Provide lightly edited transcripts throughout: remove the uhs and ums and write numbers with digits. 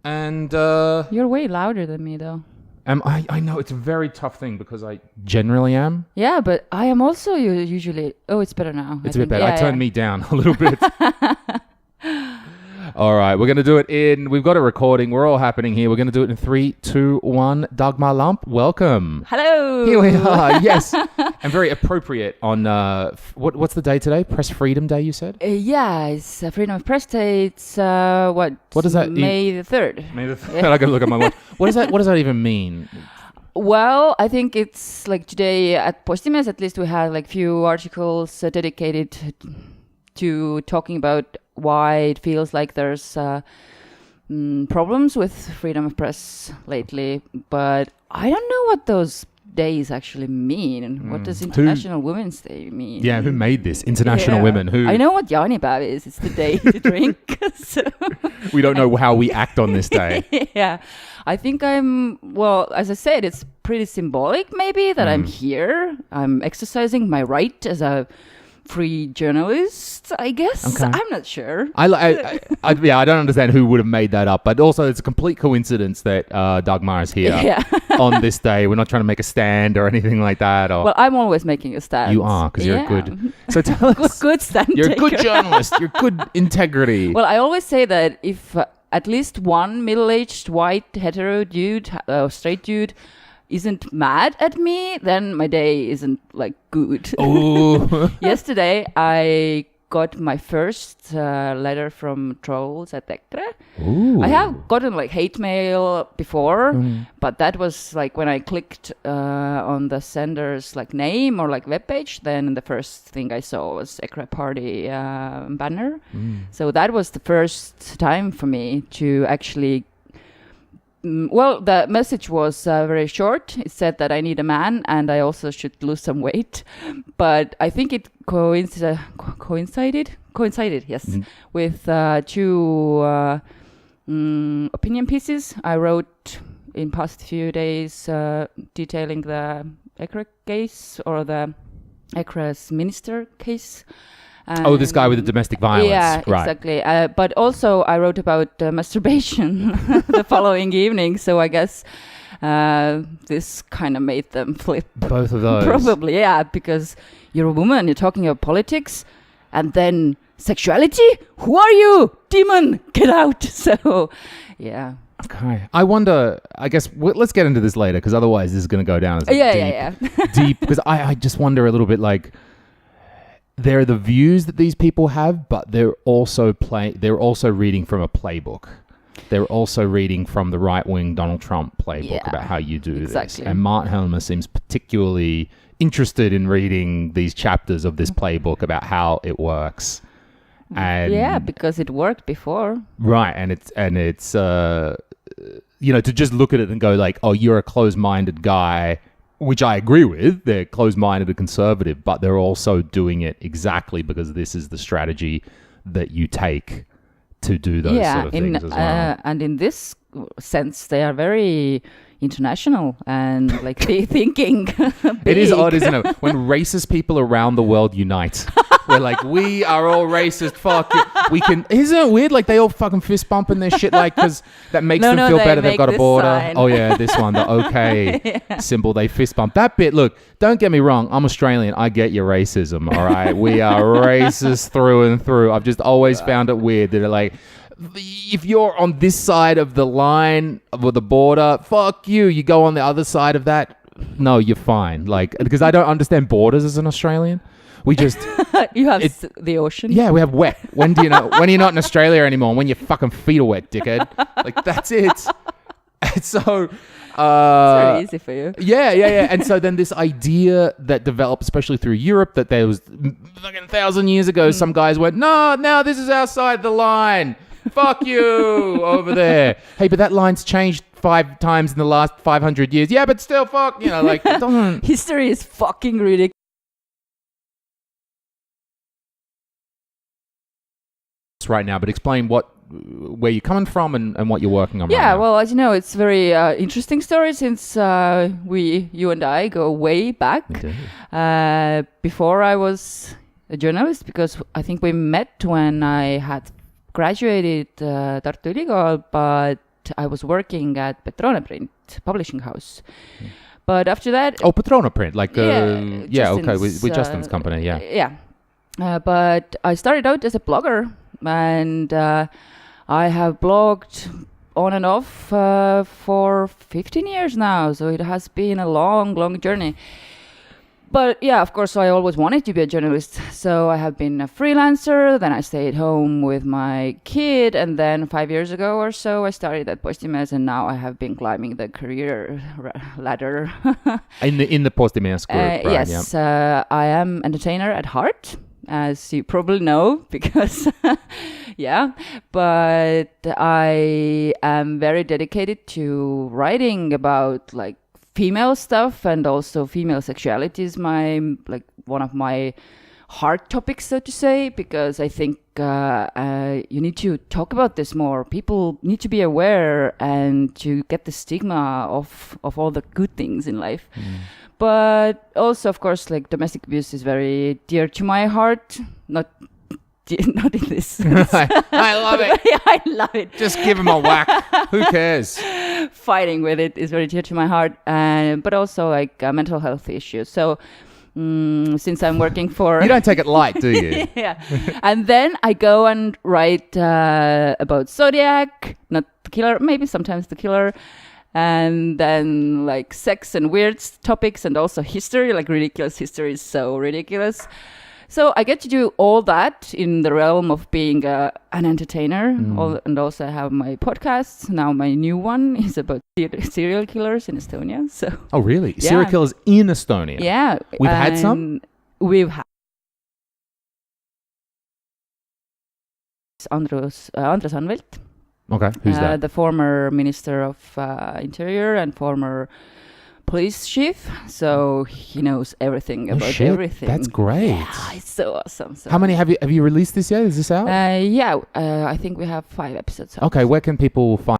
And You're way louder than me, though. I know it's a very tough thing because I generally am. Yeah, but I am also usually... Oh, it's better now. It's a bit better. I turned me down a little bit. All right, we're going to do it we've got a recording. We're all happening here. We're going to do it in 3, 2, 1. Dagmar Lamp, welcome. Hello. Here we are, yes. And very appropriate on, what's the day today? Press Freedom Day, you said? Yeah, it's Freedom of Press Day. It's, what does that May the 3rd. May the 3rd. I got to look at my watch. What does that even mean? Well, I think it's like today at Postimees, at least we had like few articles dedicated to talking about why it feels like there's problems with freedom of press lately. But I don't know what those days actually mean. What does International Women's Day mean? Yeah, who made this? International Women. Who? I know what jaanipäev is. It's the day to drink. So. We don't know how we act on this day. Yeah. I think as I said, it's pretty symbolic maybe that I'm here. I'm exercising my right as a free journalist, I guess. Okay. I'm not sure. I don't understand who would have made that up, but also it's a complete coincidence that Dagmar is here on this day. We're not trying to make a stand or anything like that. Well, I'm always making a stand. You are, because you're good. So tell us. Good stand You're taker. a good journalist. You're good integrity. Well, I always say that if at least one middle-aged white hetero dude, straight dude, isn't mad at me, then my day isn't like good. Oh. Yesterday I got my first letter from trolls at Ektre. I have gotten like hate mail before, but that was like when I clicked on the sender's like name or like webpage, then the first thing I saw was Ekre party banner. So that was the first time for me to actually well, the message was very short. It said that I need a man and I also should lose some weight. But I think it coincided, yes, with two opinion pieces I wrote in past few days detailing the Ekre case or the Ekre's minister case. This guy with the domestic violence. Yeah, right. Exactly. But also I wrote about masturbation the following evening. So I guess this kind of made them flip. Both of those. Probably, yeah, because you're a woman, you're talking about politics, and then sexuality? Who are you? Demon, get out. So, yeah. Okay. I wonder, I guess, let's get into this later, because otherwise this is going to go down as deep, because I just wonder a little bit like, there are the views that these people have, but they're also reading from a playbook. They're also reading from the right-wing Donald Trump playbook about how you do this. And Mart Helmer seems particularly interested in reading these chapters of this playbook about how it works. And because it worked before. Right, and it's to just look at it and go like, oh, you're a closed-minded guy, which I agree with. They're closed-minded and conservative, but they're also doing it exactly because this is the strategy that you take to do those sort of things as well. And in this sense, they are very international and like thinking big. It is odd, isn't it? When racist people around the world unite. We're like, we are all racist, fuck it. We can, isn't it weird? Like they all fucking fist bumping their shit like, because that makes them feel better. They've got a border. Sign. Oh yeah, this one, the okay symbol, they fist bump. That bit, look, don't get me wrong, I'm Australian. I get your racism, all right? We are racist through and through. I've just always found it weird that like, if you're on this side of the line of the border, fuck you. You go on the other side of that, no, you're fine. Like, because I don't understand borders as an Australian. We just you have the ocean. Yeah, we have wet. When do you know? When you're not in Australia anymore? When your fucking feet are wet, dickhead. Like that's it. And so it's very easy for you. Yeah. And so then this idea that developed, especially through Europe, that there was fucking 1,000 years ago, some guys went, no, now this is our side of the line. Fuck you over there. Hey, but that line's changed 5 times in the last 500 years. Yeah, but still, fuck. Like it doesn't. History is fucking ridiculous. Right now, but explain where you're coming from and what you're working on. Yeah, right now. well, as you know, it's very interesting story since you and I go way back. Before I was a journalist, because I think we met when I had graduated Tartu Ülikool, but I was working at Petrone Print publishing house. But after that... Oh, Petrone Print, like... with Justin's company, yeah. Yeah. But I started out as a blogger, and I have blogged on and off for 15 years now. So it has been a long, long journey. But yeah, of course, I always wanted to be a journalist. So I have been a freelancer. Then I stayed home with my kid. And then 5 years ago or so, I started at Postimees. And now I have been climbing the career ladder. in the Postimees group, right? Yes. I am entertainer at heart, as you probably know, because, yeah. But I am very dedicated to writing about, like, female stuff, and also female sexuality is one of my hard topics, so to say, because I think you need to talk about this more. People need to be aware and to get the stigma of all the good things in life. But also, of course, like domestic abuse is very dear to my heart. Not in this sense. I love it. I love it. Just give him a whack. Who cares? Fighting with it is very dear to my heart, but also like mental health issues. So since I'm working for... You don't take it light, do you? Yeah. And then I go and write about Zodiac, not the killer, maybe sometimes the killer, and then like sex and weird topics, and also history, like ridiculous history is so ridiculous. So I get to do all that in the realm of being an entertainer. And also I have my podcast. Now my new one is about serial killers in Estonia. So. Oh, really? Yeah. Serial killers in Estonia? Yeah. We've had some? We've had. Andres Anvelt. Okay, who's that? The former Minister of Interior and former police chief, so he knows everything about everything. That's great. Yeah, it's so awesome. So how many have you released this yet? Is this out? I think we have 5 episodes out. Okay, where can people find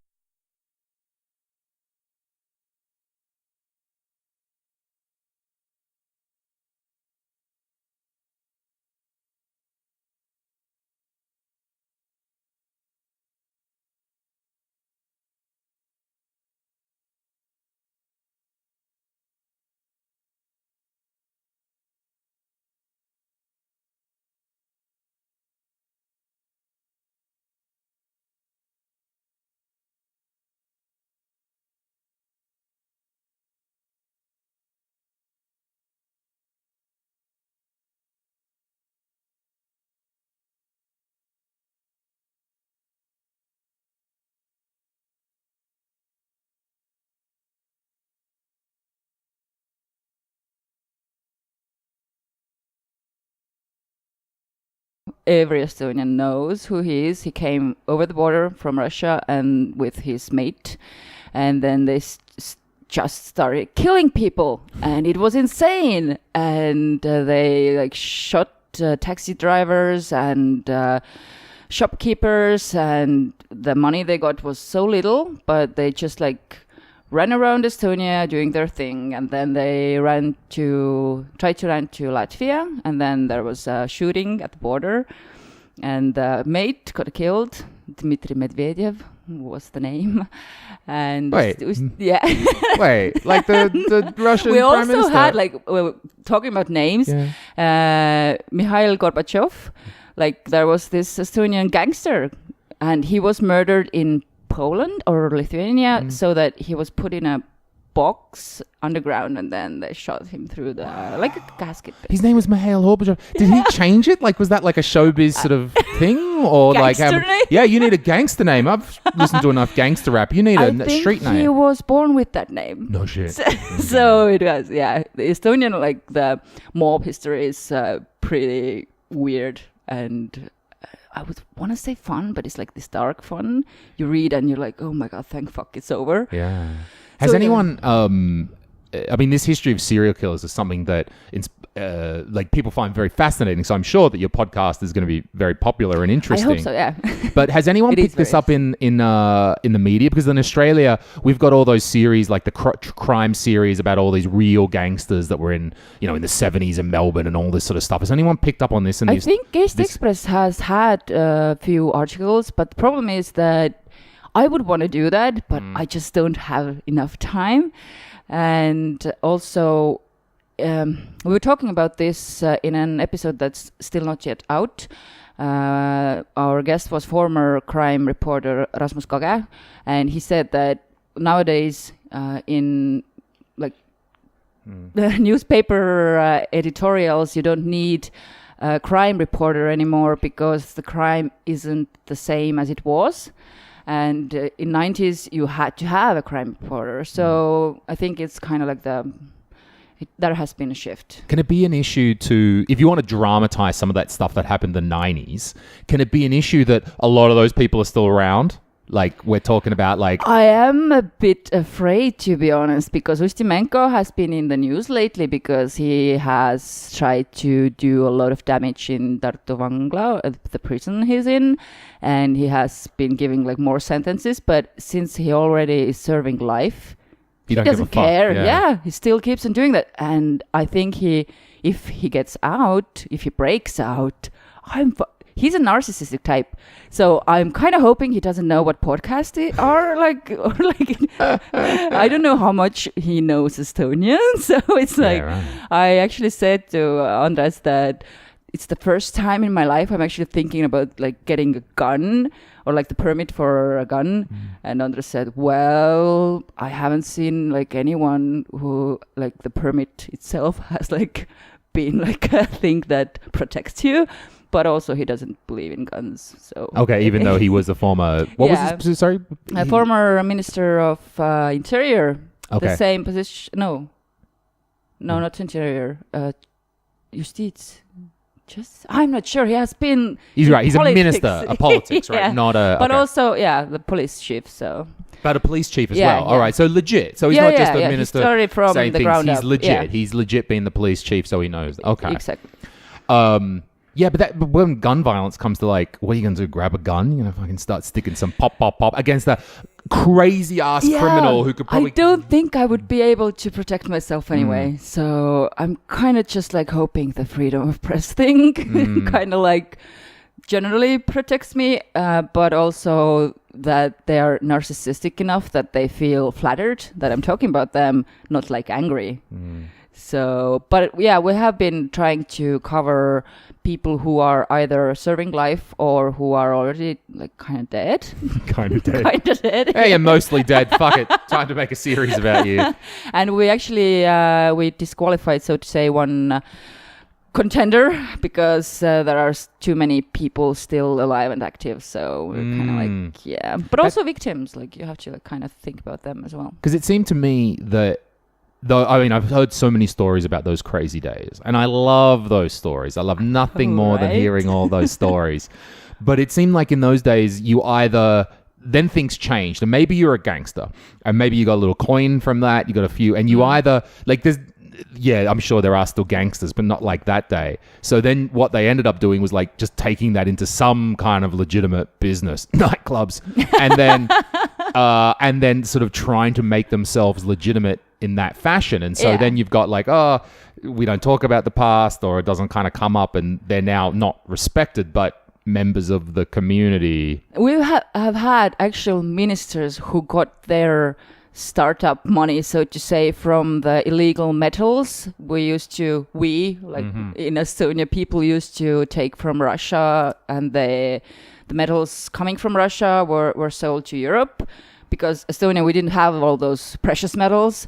every Estonian knows who he is. He came over the border from Russia and with his mate, and then they just started killing people, and it was insane. And they like shot taxi drivers and shopkeepers, and the money they got was so little, but they just like ran around Estonia doing their thing, and then they tried to run to Latvia, and then there was a shooting at the border, and the mate got killed. Dmitry Medvedev was the name, and wait, yeah, wait, like the Russian. We Prime also Minister? had talking about names, Mikhail Gorbachev. Like there was this Estonian gangster, and he was murdered in Poland or Lithuania, so that he was put in a box underground, and then they shot him through the like a casket. His name was Mikhail Gorbachev. Did he change it? Like, was that like a showbiz sort of thing, or like, yeah, you need a gangster name. I've listened to enough gangster rap. You need a street name. He was born with that name. No shit. So it was, yeah. The Estonian, like the mob history is pretty weird, and I would want to say fun, but it's like this dark fun. You read and you're like, oh my God, thank fuck it's over. Yeah. Has anyone, I mean, this history of serial killers is something that like people find very fascinating. So I'm sure that your podcast is going to be very popular and interesting. I hope so, yeah. But has anyone picked this up in the media? Because in Australia, we've got all those series, like the crime series about all these real gangsters that were in the 70s in Melbourne and all this sort of stuff. Has anyone picked up on this? I think Gayst Express has had a few articles, but the problem is that I would want to do that, but I just don't have enough time. And also, we were talking about this in an episode that's still not yet out. Our guest was former crime reporter Rasmus Kage, and he said that nowadays in like the newspaper editorials, you don't need a crime reporter anymore because the crime isn't the same as it was. And in 90s, you had to have a crime reporter. So I think it's kind of like there has been a shift. Can it be an issue to, if you want to dramatize some of that stuff that happened in the 90s, can it be an issue that a lot of those people are still around? Like we're talking about like... I am a bit afraid, to be honest, because Ustimenko has been in the news lately because he has tried to do a lot of damage in Tartu Vangla, the prison he's in, and he has been giving like more sentences. But since he already is serving life, he doesn't care. Yeah, he still keeps on doing that. And I think if he gets out, if he breaks out, he's a narcissistic type. So I'm kind of hoping he doesn't know what podcasts are like, or like, I don't know how much he knows Estonian. So it's like, right. I actually said to Andres that it's the first time in my life I'm actually thinking about like getting a gun or like the permit for a gun. And Andres said, well, I haven't seen like anyone who like the permit itself has like been like a thing that protects you. But also he doesn't believe in guns. So okay, even though he was a former... What was his... Sorry? A former Minister of Interior. Okay. The same position... No, not Interior. Justice. I'm not sure. He has been... He's right. He's a minister of politics, right? Not a... But also, the police chief, so... But a police chief as well. Yeah. All right, so legit. So he's not just a minister he started from saying the things. ground He's up. legit. Yeah. He's legit being the police chief, so he knows. Okay. Exactly. Yeah, but when gun violence comes to like, what are you going to do? Grab a gun? You're going to fucking start sticking some pop against that crazy ass criminal who could probably... I don't think I would be able to protect myself anyway. So I'm kind of just like hoping the freedom of press thing kind of like generally protects me, but also that they are narcissistic enough that they feel flattered that I'm talking about them, not like angry. So, but yeah, we have been trying to cover people who are either serving life or who are already like kind of dead. Kind of dead. Kind of dead. Hey, you're mostly dead. Fuck it. Time to make a series about you. And we actually, we disqualified, so to say, one contender because there are too many people still alive and active. So we're kind of like, but also victims. Like you have to like kind of think about them as well. Because it seemed to me that I've heard so many stories about those crazy days, and I love those stories. I love nothing more than hearing all those stories. But it seemed like in those days, then things changed, and maybe you're a gangster, and maybe you got a little coin from that. You got a few, and you either like there's. Yeah, I'm sure there are still gangsters, but not like that day. So then what they ended up doing was like just taking that into some kind of legitimate business, nightclubs, and then sort of trying to make themselves legitimate in that fashion. And so then you've got like, we don't talk about the past, or it doesn't kind of come up, and they're now not respected, but members of the community. We have had actual ministers who got their startup money, so to say, from the illegal metals in Estonia, people used to take from Russia, and the metals coming from Russia were sold to Europe, because Estonia, we didn't have all those precious metals.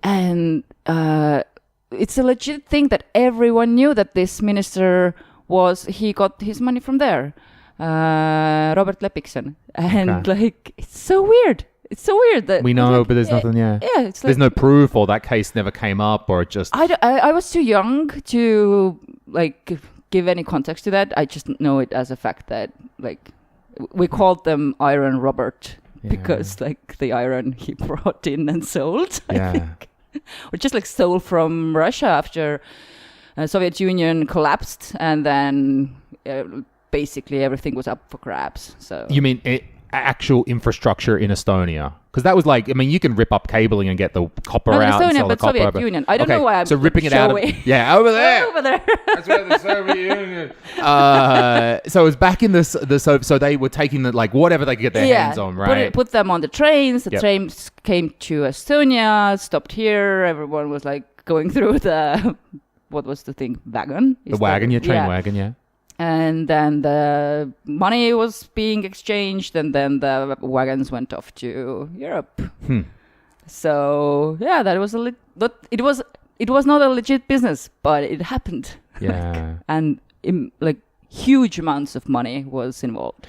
And it's a legit thing that everyone knew that this minister he got his money from there, Robert Lepikson. And like, it's so weird. It's so weird that we know, but there's nothing. Yeah, it's like, there's no proof, or that case never came up, or it just. I was too young to like give any context to that. I just know it as a fact that like we called them Iron Robert because like the iron he brought in and sold. I think. Or just like stole from Russia after Soviet Union collapsed, and then basically everything was up for grabs. So you mean actual infrastructure in Estonia? Because that was like, I mean, you can rip up cabling and get the copper out. Estonia, and sell but the copper. Soviet Union. I don't know why I'm so ripping it out. Over there. Over there. That's where the Soviet Union. So it was back in the so they were taking the, like, whatever they could get their hands on, right? Put them on the trains. The trains came to Estonia, stopped here. Everyone was like going through the what was the thing? Wagon. The wagon, train wagon, yeah. And then the money was being exchanged, and then the wagons went off to Europe. So that was it was not a legit business, but it happened. Yeah. And like huge amounts of money was involved.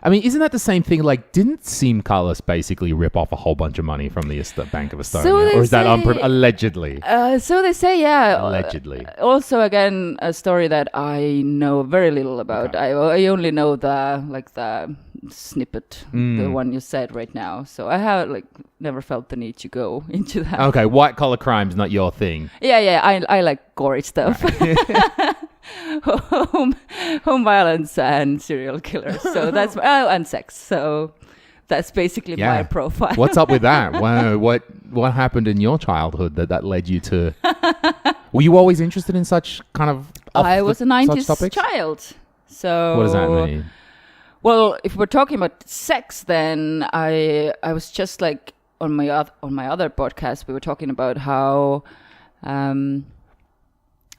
Isn't that the same thing? Like, didn't Siim Kallas basically rip off a whole bunch of money from the Bank of Estonia? Or is that allegedly? So they say, yeah. Allegedly. Also, again, a story that I know very little about. Okay. I only know the snippet, the one you said right now. So I have never felt the need to go into that. Okay, white collar crime's not your thing. Yeah. I like gory stuff. Right. home violence and serial killers. So that's and sex. So that's basically my profile. What's up with that? Wow, what happened in your childhood that led you to? Were you always interested in such kind of? I was a 90s child. So what does that mean? Well, if we're talking about sex, then I was just like on my other podcast, we were talking about how.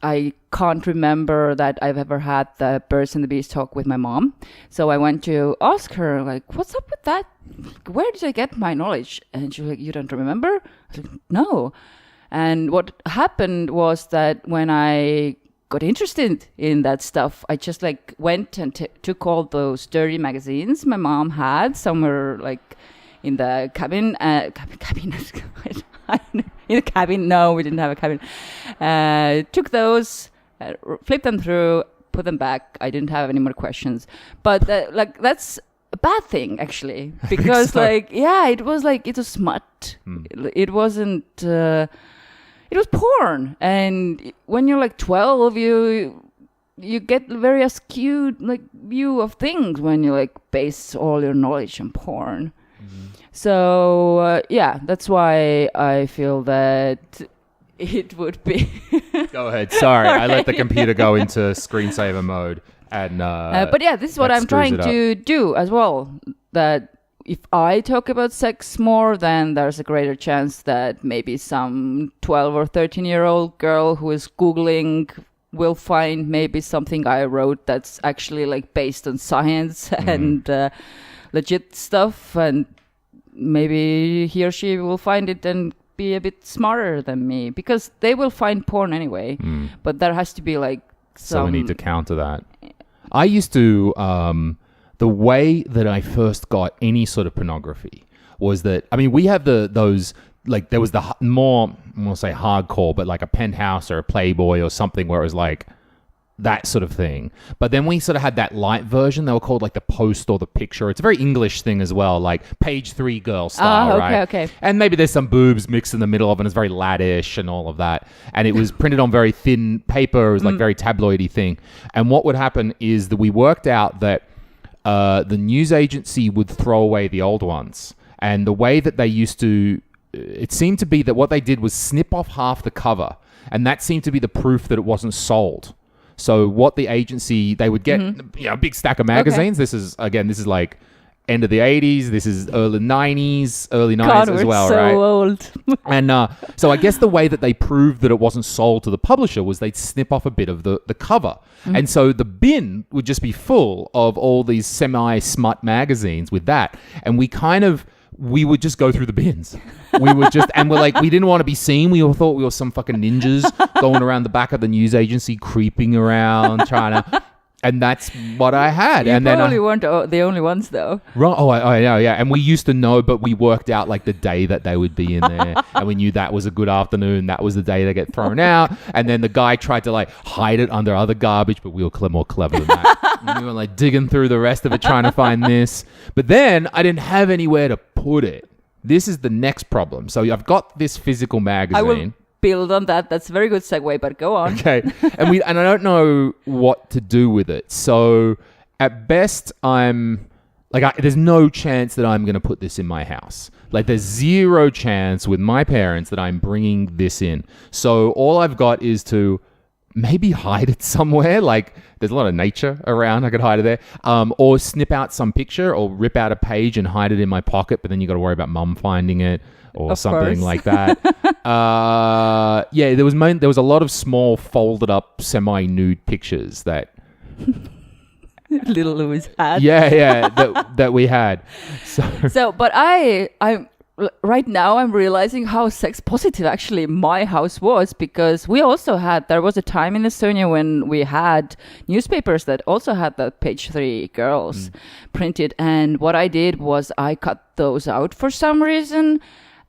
I can't remember that I've ever had the Birds and the Bees talk with my mom. So I went to ask her, like, what's up with that? Where did I get my knowledge? And she was like, you don't remember? I was like, no. And what happened was that when I got interested in that stuff, I just went and took all those dirty magazines my mom had somewhere in the cabin. In a cabin? No, we didn't have a cabin. Took those, flipped them through, put them back. I didn't have any more questions. But that's a bad thing, actually, because it was smut. It wasn't. It was porn, and when you're 12, you get very skewed view of things when you base all your knowledge on porn. So, that's why I feel that it would be... Go ahead. Sorry, I let the computer go into screensaver mode. And but this is what I'm trying to do as well. That if I talk about sex more, then there's a greater chance that maybe some 12 or 13-year-old girl who is Googling will find maybe something I wrote that's actually based on science and legit stuff, and maybe he or she will find it and be a bit smarter than me, because they will find porn anyway. But there has to be So we need to counter that. I used to, the way that I first got any sort of pornography was that, we have those, there was the more, I won't say hardcore, but a Penthouse or a Playboy or something where it was that sort of thing. But then we sort of had that light version. They were called the Post or the Picture. It's a very English thing as well, page 3 girl style, right? Okay. And maybe there's some boobs mixed in the middle of it, and it's very laddish and all of that. And it was printed on very thin paper. It was very tabloidy thing. And what would happen is that we worked out that the news agency would throw away the old ones. And the way that they used to, it seemed to be that what they did was snip off half the cover. And that seemed to be the proof that it wasn't sold. So what the agency, they would get a big stack of magazines. Okay. This is end of the 80s. This is early 90s, early 90s as well, so right? So old. And so I guess the way that they proved that it wasn't sold to the publisher was they'd snip off a bit of the cover. And so the bin would just be full of all these semi-smut magazines with that. And we would just go through the bins. We would just, and we didn't want to be seen. We all thought we were some fucking ninjas going around the back of the news agency, creeping around, trying to, and that's what I had. You probably weren't the only ones, though. Right? Oh, I know, yeah. And we used to know, but we worked out the day that they would be in there, and we knew that was a good afternoon. That was the day they get thrown out. And then the guy tried to hide it under other garbage, but we were more clever than that. And we were digging through the rest of it, trying to find this. But then I didn't have anywhere to put it. This is the next problem. So I've got this physical magazine. I will build on that. That's a very good segue, but go on. Okay. And I don't know what to do with it. So at best, I'm Like, there's no chance that I'm going to put this in my house. Like, there's zero chance with my parents that I'm bringing this in. So all I've got is to maybe hide it somewhere. Like, there's a lot of nature around. I could hide it there. Or snip out some picture or rip out a page and hide it in my pocket. But then you got to worry about mum finding it or of something course. like that. There was a lot of small folded up semi-nude pictures that... Little Louis had. that we had. So, but I'm right now I'm realizing how sex positive actually my house was, because we also there was a time in Estonia when we had newspapers that also had that page 3 girls printed, and what I did was I cut those out for some reason,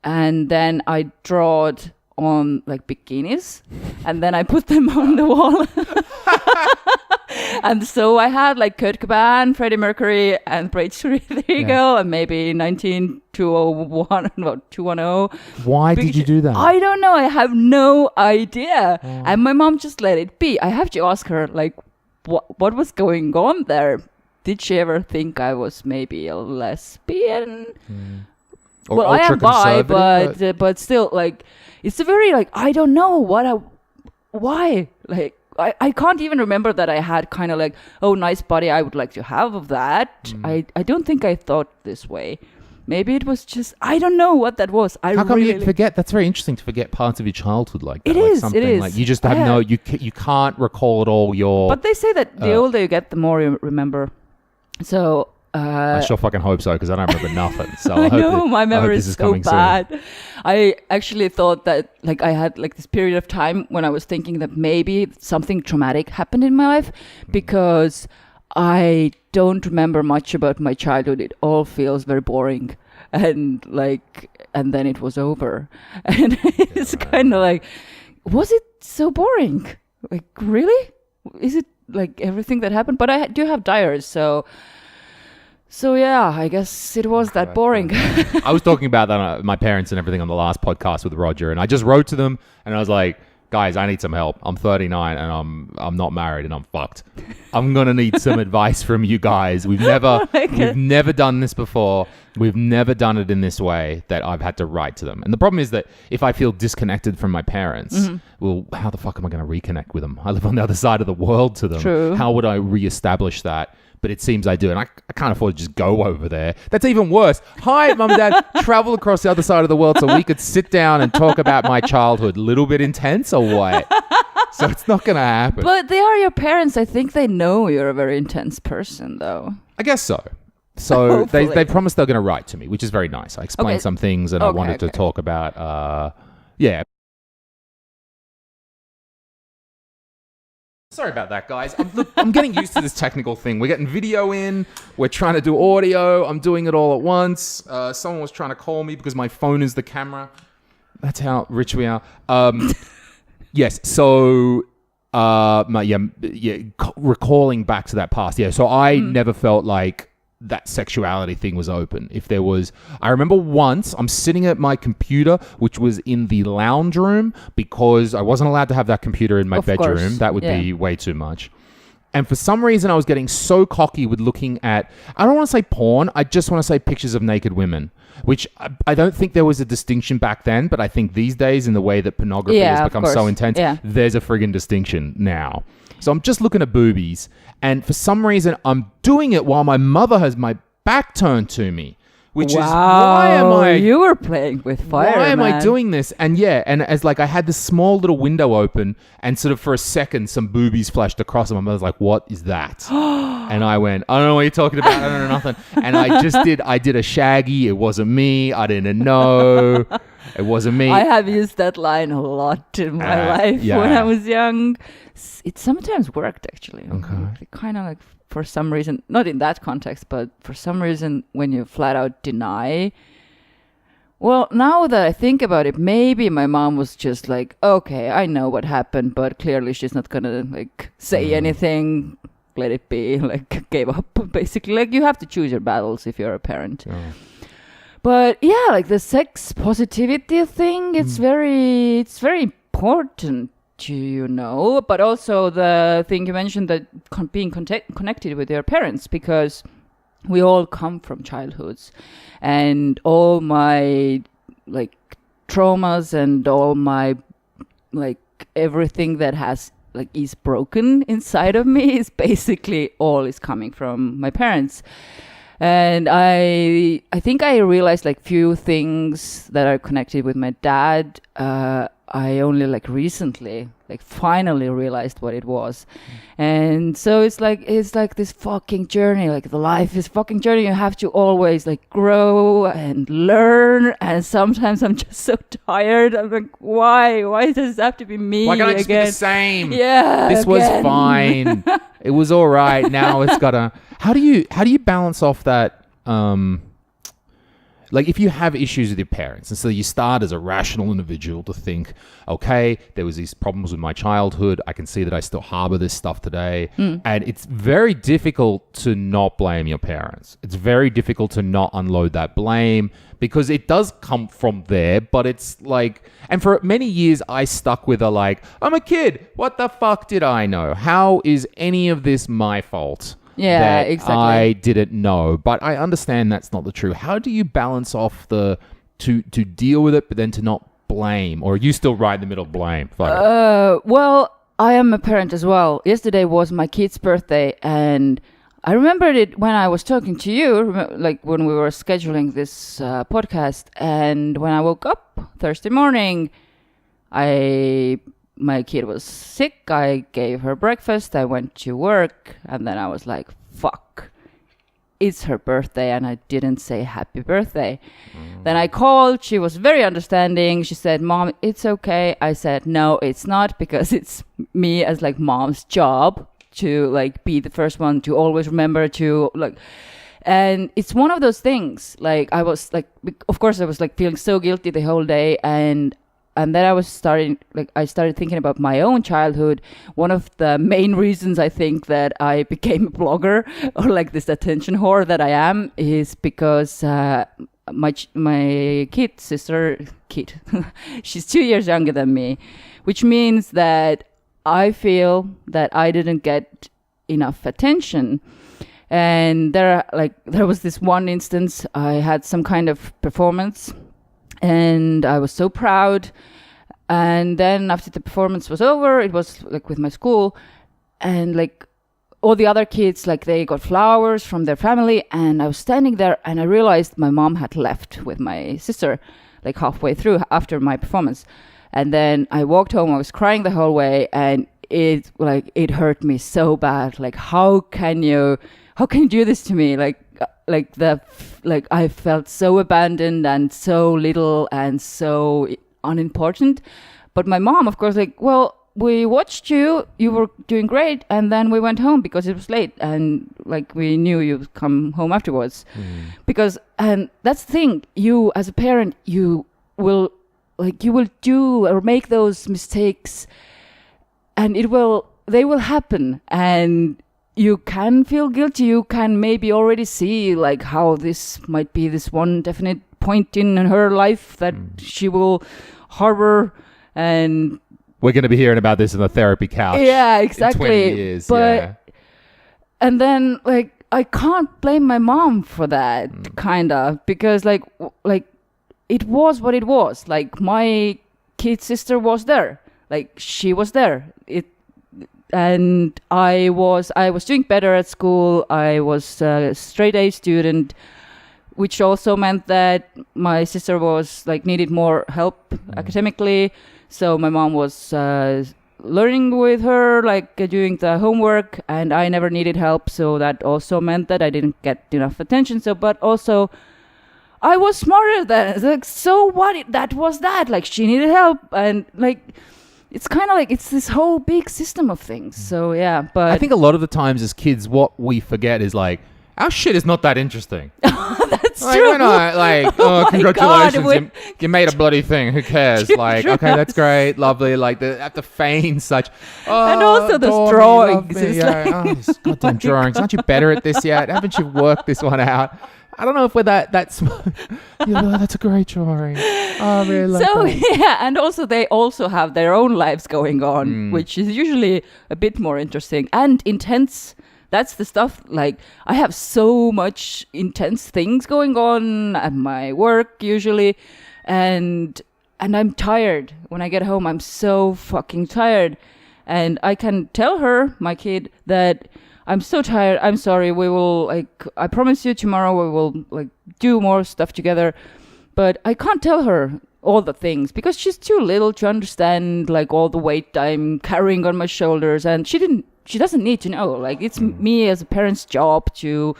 and then I drawed on like bikinis, and then I put them on the wall. And so I had like Kurt Cobain, Freddie Mercury, and page 3 there you go, and maybe 19201, no, 210. Why did you do that? I don't know. I have no idea. And my mom just let it be. I have to ask her, like, what was going on there? Did she ever think I was maybe a lesbian? Well, I am bi, but still, like, it's a very, like, I don't know why, like, I can't even remember that I had kind of like, oh, nice body, I would like to have of that. I don't think I thought this way. Maybe it was just, I don't know what that was. How come you forget? That's very interesting to forget parts of your childhood like that. It is. Like you just have you can't recall at all But they say that the older you get, the more you remember. So... I sure fucking hope so, because I don't remember nothing. So I know my memory is so bad. Soon. I actually thought that, like, I had like this period of time when I was thinking that maybe something traumatic happened in my life, because I don't remember much about my childhood. It all feels very boring, and then it was over, and it's kind of like, was it so boring? Like, really? Is it like everything that happened? But I do have diaries, So yeah, I guess it was that boring. I was talking about that, my parents and everything on the last podcast with Roger, and I just wrote to them and I was like, guys, I need some help. I'm 39 and I'm not married and I'm fucked. I'm gonna need some advice from you guys. We've never done this before. We've never done it in this way that I've had to write to them. And the problem is that if I feel disconnected from my parents, well, how the fuck am I going to reconnect with them? I live on the other side of the world to them. True. How would I reestablish that? But it seems I do. And I can't afford to just go over there. That's even worse. Hi, Mum and Dad. Travel across the other side of the world so we could sit down and talk about my childhood. Little bit intense or what? So it's not going to happen. But they are your parents. I think they know you're a very intense person, though. I guess so. So they promised they're going to write to me, which is very nice. I explained some things and I wanted to talk about, Sorry about that, guys. I'm getting used to this technical thing. We're getting video in. We're trying to do audio. I'm doing it all at once. Someone was trying to call me because my phone is the camera. That's how rich we are. Yes. So, recalling back to that past. Yeah. So I never felt like that sexuality thing was open. If there was, I remember once I'm sitting at my computer, which was in the lounge room because I wasn't allowed to have that computer in my bedroom. Course. That would be way too much. And for some reason, I was getting so cocky with looking at, I don't want to say porn, I just want to say pictures of naked women, which I don't think there was a distinction back then, but I think these days in the way that pornography has become so intense, there's a friggin' distinction now. So I'm just looking at boobies, and for some reason, I'm doing it while my mother has my back turned to me, which is, why am I... You were playing with fire, Why am I doing this? And and as like I had this small little window open, and sort of for a second, some boobies flashed across, and my mother's like, what is that? And I went, I don't know what you're talking about, I don't know nothing. And I did a shaggy, it wasn't me, I didn't know. It wasn't me. I have used that line a lot in my life when I was young. It sometimes worked, actually. Okay. Kind of like, for some reason, not in that context, but for some reason, when you flat out deny. Well, now that I think about it, maybe my mom was just like, okay, I know what happened, but clearly she's not going to like say anything. Let it be. Like, gave up, basically. Like, you have to choose your battles if you're a parent. Oh. But yeah, like the sex positivity thing, it's very important to but also the thing you mentioned, that being connected with your parents, because we all come from childhoods, and all my like traumas and all my like everything that has like is broken inside of me is basically all is coming from my parents. And I think I realized like few things that are connected with my dad. I only like recently, like finally realized what it was. And so it's like this fucking journey, like the life is fucking journey. You have to always like grow and learn. And sometimes I'm just so tired. I'm like, why does it have to be me Why can't I just be the same? Yeah. This was fine. It was all right. Now it's gotta, how do you balance off that, like if you have issues with your parents, and so you start as a rational individual to think, okay, there was these problems with my childhood. I can see that I still harbor this stuff today. And it's very difficult to not blame your parents. It's very difficult to not unload that blame because it does come from there, but it's like, and for many years I stuck with I'm a kid. What the fuck did I know? How is any of this my fault? Yeah, exactly. I didn't know, but I understand that's not the truth. How do you balance off to deal with it, but then to not blame? Or are you still right in the middle of blame? Well, I am a parent as well. Yesterday was my kid's birthday, and I remembered it when I was talking to you, like when we were scheduling this podcast. And when I woke up Thursday morning, my kid was sick. I gave her breakfast. I went to work. And then I was like, fuck, it's her birthday. And I didn't say happy birthday. Then I called. She was very understanding. She said, Mom, it's okay. I said, no, it's not, because it's me as like mom's job to like be the first one to always remember to like. And it's one of those things. Like I was like, of course I was like feeling so guilty the whole day. And then I started thinking about my own childhood. One of the main reasons I think that I became a blogger or like this attention whore that I am is because my sister, she's 2 years younger than me, which means that I feel that I didn't get enough attention. And there was this one instance, I had some kind of performance, and I was so proud. And then after the performance was over, it was like with my school, and like all the other kids, like they got flowers from their family, and I was standing there and I realized my mom had left with my sister like halfway through after my performance. And then I walked home, I was crying the whole way, and it hurt me so bad. Like, how can you do this to me? Like I felt so abandoned and so little and so unimportant. But my mom, of course, like, well, we watched you were doing great, and then we went home because it was late, and like we knew you'd come home afterwards. Because, and that's the thing, you as a parent, you will do or make those mistakes, and they will happen, and you can feel guilty. You can maybe already see like how this might be this one definite point in her life that she will harbor. And we're going to be hearing about this in the therapy couch. Yeah, exactly. In 20 years. And then like I can't blame my mom for that, kind of, because like it was what it was. Like my kid sister was there. Like she was there. And I was doing better at school. I was a straight A student, which also meant that my sister was like needed more help academically. So my mom was learning with her, like doing the homework, and I never needed help. So that also meant that I didn't get enough attention. So, but also I was smarter than, like, so what? That was that. Like she needed help, and like. It's kind of like it's this whole big system of things. So yeah, but I think a lot of the times as kids, what we forget is like our shit is not that interesting. That's like, true. We're not like, oh, congratulations, you made a bloody thing. Who cares? Like, okay, that's great, lovely. Like they have to feign such. Oh, and also those drawings. It's like, these goddamn drawings. Aren't you better at this yet? Haven't you worked this one out? I don't know if we're that smart. That's a great drawing. Oh, I really like that. Yeah, and also they also have their own lives going on, which is usually a bit more interesting and intense That's the stuff, like, I have so much intense things going on at my work usually, and I'm tired. When I get home, I'm so fucking tired. And I can tell her, my kid, that I'm so tired. I'm sorry. We will, like, I promise you tomorrow we will, like, do more stuff together. But I can't tell her all the things because she's too little to understand, like, all the weight I'm carrying on my shoulders. And she doesn't need to know. Like, it's me as a parent's job to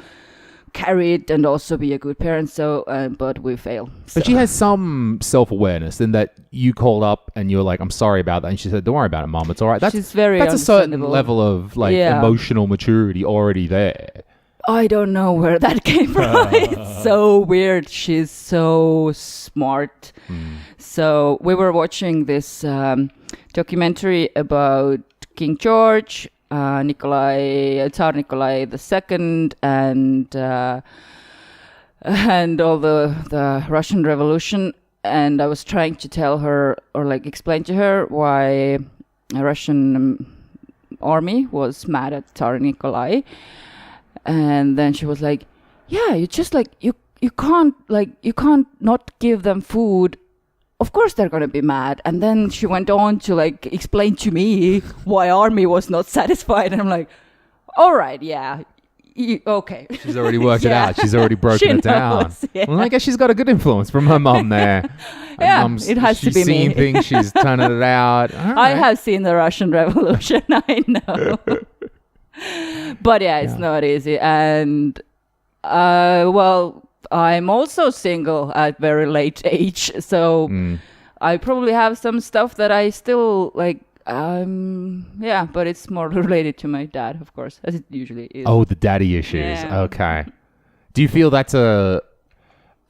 carry it and also be a good parent. So, but we fail. But she has some self-awareness in that you called up and you're like, I'm sorry about that. And she said, don't worry about it, Mom. It's all right. That's a certain level of, like, emotional maturity already there. I don't know where that came from. It's so weird. She's so smart. So we were watching this documentary about King George, Tsar Nikolai II, and all the Russian Revolution. And I was trying to tell her, or like explain to her, why a Russian army was mad at Tsar Nikolai. And then she was like, yeah, you just like, you can't not give them food. Of course they're going to be mad. And then she went on to like explain to me why army was not satisfied. And I'm like, all right, yeah. Okay. She's already worked it out. She's already broken it down. Yeah. Well, I guess she's got a good influence from her mom there. It has to be me. She's seen things. She's turning it out. Right. I have seen the Russian Revolution. I know. But yeah, it's not easy. And, well, I'm also single at very late age. So I probably have some stuff that I still like. But it's more related to my dad, of course, as it usually is. Oh, the daddy issues. Yeah. Okay. Do you feel that's oh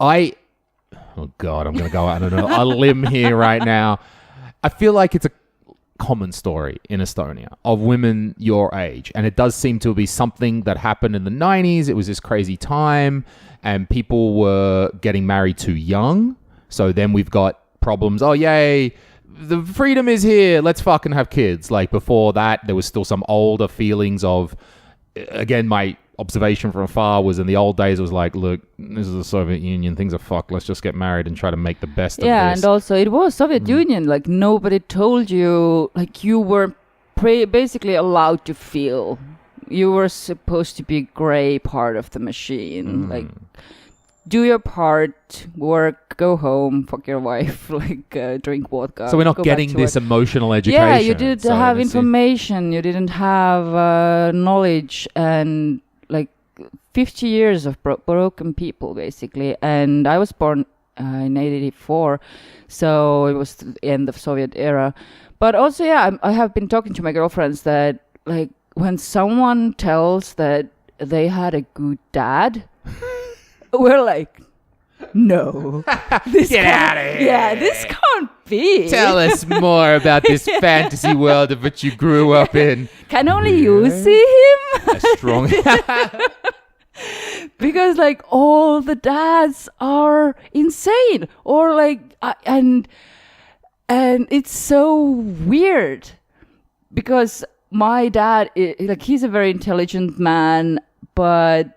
God, I'm going to go out on a limb here right now. I feel like it's a common story in Estonia of women your age, and it does seem to be something that happened in the 90s. It was this crazy time and people were getting married too young, so then we've got problems. Oh yay, the freedom is here, let's fucking have kids. Like before that there was still some older feelings of, again, my observation from afar was in the old days it was like, look, this is the Soviet Union, things are fucked, let's just get married and try to make the best of this. Yeah, and also it was Soviet Union, like nobody told you, like you were basically allowed to feel. You were supposed to be gray part of the machine, like do your part, work, go home, fuck your wife, like drink vodka. So we're not getting this emotional education. Yeah, you didn't have information, you didn't have knowledge, and like 50 years of broken people, basically. And I was born in 1984, so it was the end of Soviet era. But also, I have been talking to my girlfriends that, like, when someone tells that they had a good dad, we're like, no. Get out of here. Yeah, this can't be. Tell us more about this fantasy world of which you grew up in. Can only you see him? A strong... Because, like, all the dads are insane. Or, like, and it's so weird. Because my dad, like, he's a very intelligent man, but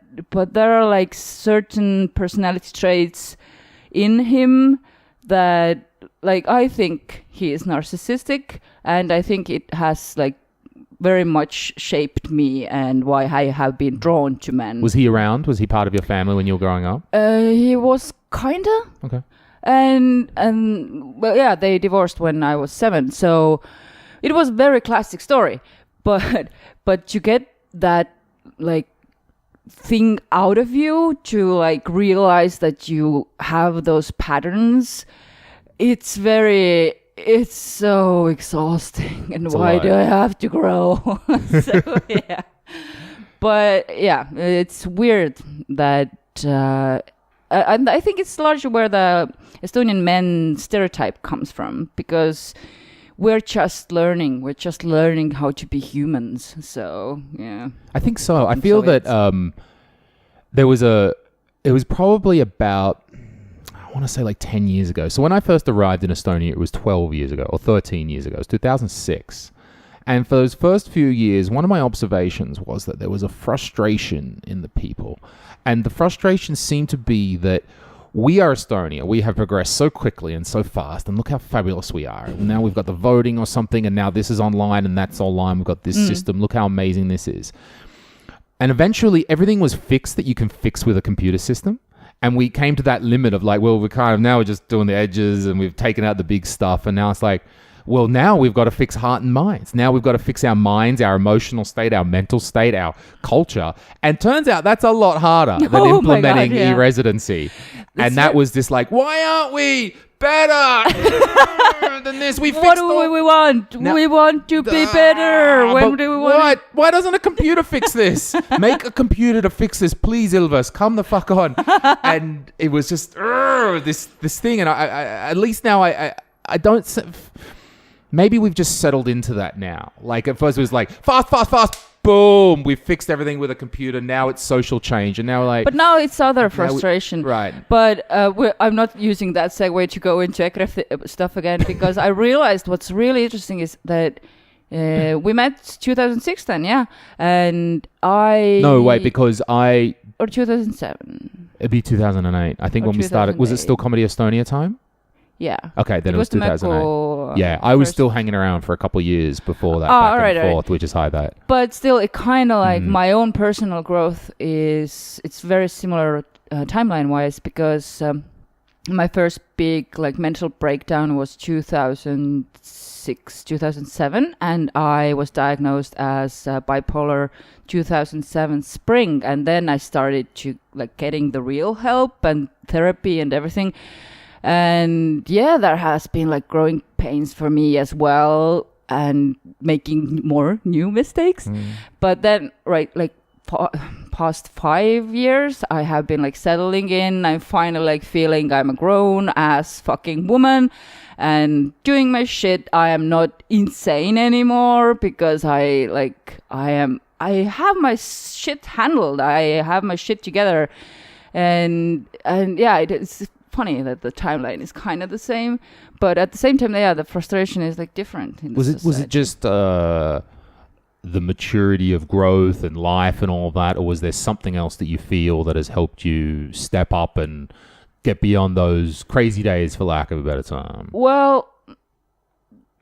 there are like certain personality traits in him that, like, I think he is narcissistic, and I think it has like very much shaped me and why I have been drawn to men. Was he around? Was he part of your family when you were growing up? He was kinda. Okay. And well, yeah, they divorced when I was 7, so it was a very classic story. But you get that like thing out of you to like realize that you have those patterns. It's so exhausting, and why do I have to grow? So yeah, but yeah, it's weird that and I think it's largely where the Estonian men stereotype comes from, because we're just learning how to be humans. So yeah, I think so. I feel that it was probably about, I want to say like 10 years ago. So when I first arrived in Estonia, it was 12 years ago or 13 years ago. It was 2006. And for those first few years, one of my observations was that there was a frustration in the people. And the frustration seemed to be that we are Estonia. We have progressed so quickly and so fast. And look how fabulous we are. Now we've got the voting or something. And now this is online and that's online. We've got this system. Look how amazing this is. And eventually everything was fixed that you can fix with a computer system. And we came to that limit of like, well, we're just doing the edges and we've taken out the big stuff. And now it's like, well, now we've got to fix heart and minds. Now we've got to fix our minds, our emotional state, our mental state, our culture. And turns out that's a lot harder than implementing e-residency. And that was just like, why aren't we better than this? We fixed what do we want? Now, we want to be better. When do we want? Why doesn't a computer fix this? Make a computer to fix this, please, Ilves. Come the fuck on. And it was just this thing. And I at least now I don't. Maybe we've just settled into that now. Like at first it was like fast, boom, we fixed everything with a computer. Now it's social change, and now like. But now it's other frustration, right? But I'm not using that segue to go into ECRE stuff again because I realized what's really interesting is that we met 2006 then, yeah, and because I or 2007. It'd be 2008, I think, when we started. Was it still Comedy Estonia time? Yeah. Okay, then it was 2008. Yeah, I was still hanging around for a couple of years before that, back and forth, which is how that. But still, it kind of like my own personal growth it's very similar timeline-wise because my first big like mental breakdown was 2006, 2007, and I was diagnosed as bipolar 2007 spring, and then I started to like getting the real help and therapy and everything. And yeah, there has been like growing pains for me as well and making more new mistakes. But then, past 5 years, I have been like settling in. I'm finally like feeling I'm a grown ass fucking woman and doing my shit. I am not insane anymore because I have my shit handled. I have my shit together. And yeah, it's funny that the timeline is kind of the same, but at the same time, yeah, the frustration is like different. Was it just the maturity of growth and life and all of that, or was there something else that you feel that has helped you step up and get beyond those crazy days, for lack of a better term? Well,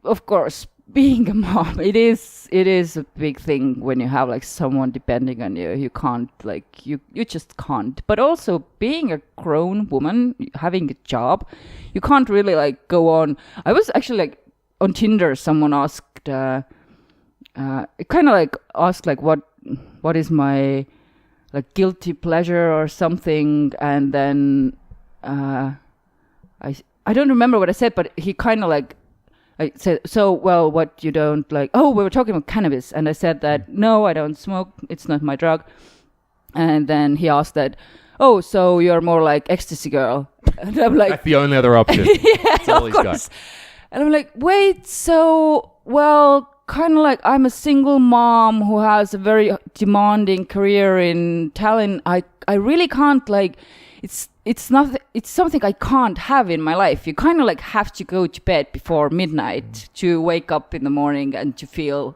of course, being a mom, it is a big thing when you have like someone depending on you. You can't like you just can't. But also being a grown woman, having a job, you can't really like go on. I was actually like on Tinder. Someone asked, it kind of like asked like what is my like guilty pleasure or something, and then I don't remember what I said, but he kind of like. I said, so, well, what you don't like? Oh, we were talking about cannabis. And I said that, no, I don't smoke. It's not my drug. And then he asked that, oh, so you're more like ecstasy girl. And I'm like... That's the only other option. Yeah, of course. And I'm like, wait, so, well, kind of like I'm a single mom who has a very demanding career in Tallinn. I really can't like... It's something I can't have in my life. You kind of like have to go to bed before midnight to wake up in the morning and to feel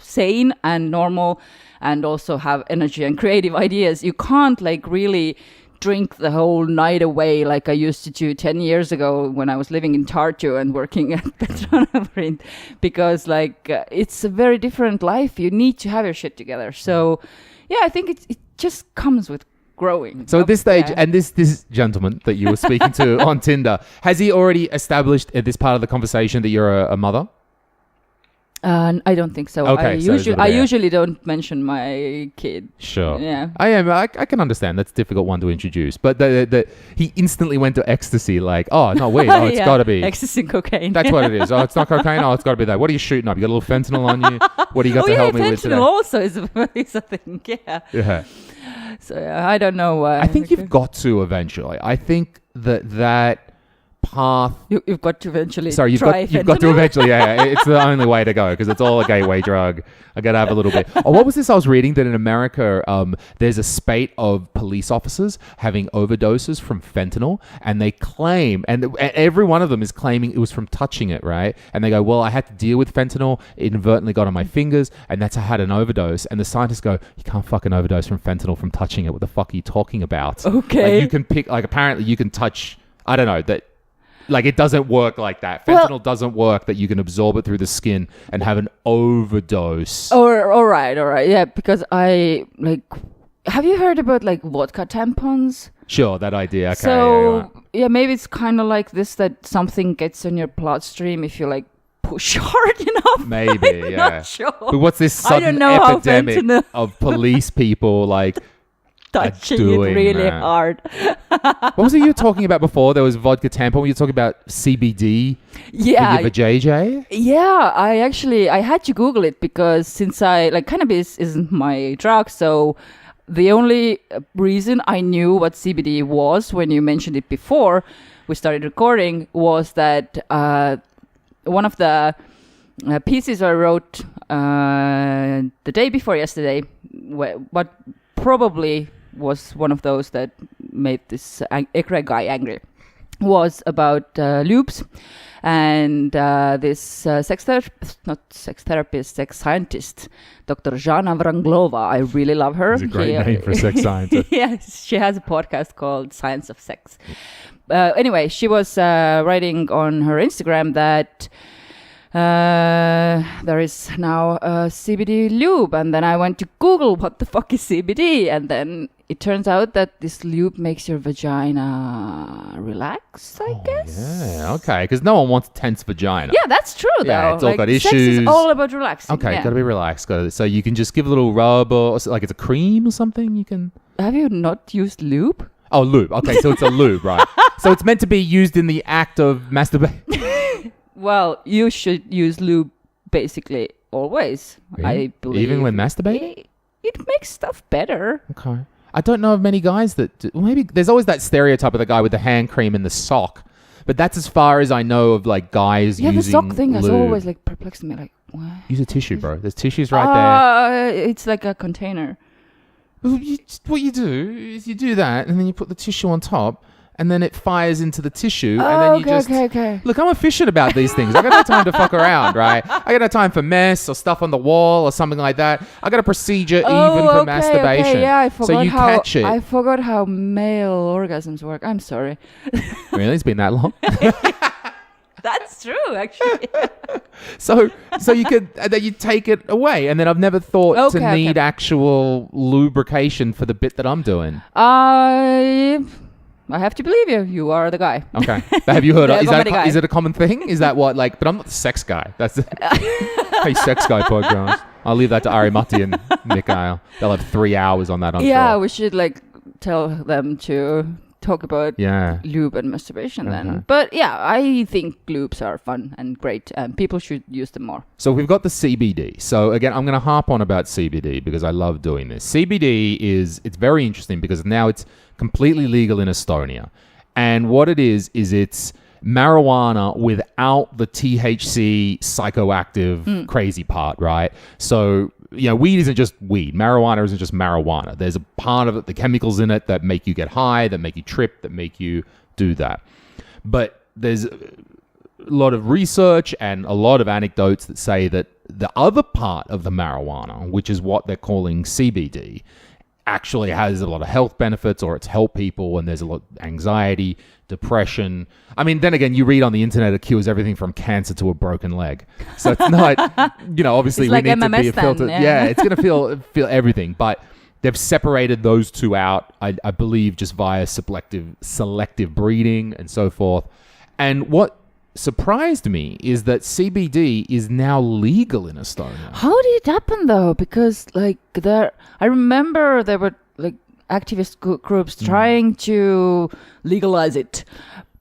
sane and normal and also have energy and creative ideas. You can't like really drink the whole night away like I used to do 10 years ago when I was living in Tartu and working at Fentanyl because like it's a very different life. You need to have your shit together. So yeah, I think it just comes with growing. So at this stage, and this gentleman that you were speaking to on Tinder, has he already established at this part of the conversation that you're a mother? I don't think so. Okay, I usually don't mention my kid. Sure. Yeah. I can understand. That's a difficult one to introduce. But he instantly went to ecstasy like, oh, no, wait. Oh, it's got to be. Ecstasy and cocaine. That's what it is. Oh, it's not cocaine. Oh, it's got to be that. What are you shooting up? You got a little fentanyl on you? What do you got to help me with today? Fentanyl also is a thing. Yeah. Yeah. So I don't know. I think you've got to eventually. I think that path. You've got to eventually. Sorry, you've got to eventually. Yeah, it's the only way to go because it's all a gateway drug. I gotta have a little bit. Oh, what was this? I was reading that in America, there's a spate of police officers having overdoses from fentanyl, and they claim, and every one of them is claiming it was from touching it, right? And they go, well, I had to deal with fentanyl. It inadvertently got on my fingers, and that's how I had an overdose. And the scientists go, you can't fucking overdose from fentanyl from touching it. What the fuck are you talking about? Okay. Like, you can pick, like, apparently you can touch, I don't know, that. Like, it doesn't work like that. Fentanyl doesn't work that you can absorb it through the skin and have an overdose. All right. Yeah, because have you heard about, like, vodka tampons? Sure, that idea. Okay. So, yeah, maybe it's kind of like this, that something gets in your bloodstream if you, like, push hard enough. Maybe, I'm yeah. not sure. But what's this sudden epidemic of police people, like, touching it really hard. What was it you were talking about before? There was vodka tampon. Were you talking about CBD? Yeah. For JJ? Yeah, I had to Google it because since cannabis isn't my drug, so the only reason I knew what CBD was when you mentioned it before we started recording was that one of the pieces I wrote the day before yesterday, what probably was one of those that made this Ekre guy angry, was about lubes. And this sex scientist, Dr. Zhana Vranglova, I really love her. It's a great name for a sex scientist. Yes, she has a podcast called Science of Sex. Anyway, she was writing on her Instagram that there is now a CBD lube, and then I went to Google what the fuck is CBD, and then it turns out that this lube makes your vagina relax, I guess. Yeah, okay, because no one wants tense vagina. Yeah, that's true, though. Yeah, it's all got issues. Sex is all about relaxing. Okay, gotta be relaxed. So you can just give a little rub, or like it's a cream or something. You can. Have you not used lube? Oh, lube. Okay, so it's a lube, right? So it's meant to be used in the act of masturbation. Well, you should use lube basically always. Really? I believe. Even when masturbating? It makes stuff better. Okay. I don't know of many guys that do. Well, maybe there's always that stereotype of the guy with the hand cream in the sock. But that's as far as I know of like guys using the sock thing lube. has always like perplexed me. Like, what? Use a tissue, bro. There's tissues right there. It's like a container. Well, what you do is you do that, and then you put the tissue on top, and then it fires into the tissue, and then you just... Okay. Look, I'm efficient about these things. I got no time to fuck around, right? I got no time for mess or stuff on the wall or something like that. I got a procedure even for masturbation. Okay, yeah, I forgot so you catch it. I forgot how male orgasms work. I'm sorry. Really? It's been that long? That's true, actually. So you could then you take it away, and then I've never thought to need actual lubrication for the bit that I'm doing. I have to believe you. You are the guy. Okay. Have you heard? Is it a common thing? Is that what like? But I'm not the sex guy. That's hey, sex guy podcast. I'll leave that to Arimati and Mikhail. They'll have 3 hours on that. I'm sure. We should like tell them to talk about lube and masturbation then. But yeah, I think lubes are fun and great, and people should use them more. So we've got the CBD. So again, I'm going to harp on about CBD because I love doing this. CBD it's very interesting because now it's completely legal in Estonia. And what it is it's marijuana without the THC psychoactive crazy part, right? So weed isn't just weed. Marijuana isn't just marijuana. There's a part of it, the chemicals in it that make you get high, that make you trip, that make you do that. But there's a lot of research and a lot of anecdotes that say that the other part of the marijuana, which is what they're calling CBD, actually has a lot of health benefits, or it's helped people, and there's a lot of anxiety, depression. I mean, then again, you read on the internet it cures everything from cancer to a broken leg. So it's not, obviously it's we like need MMS to be a filter. then, Yeah, it's going to feel everything. But they've separated those two out, I believe, just via selective breeding and so forth. And what surprised me is that CBD is now legal in Estonia. How did it happen though? Because I remember there were like activist groups trying to legalize it.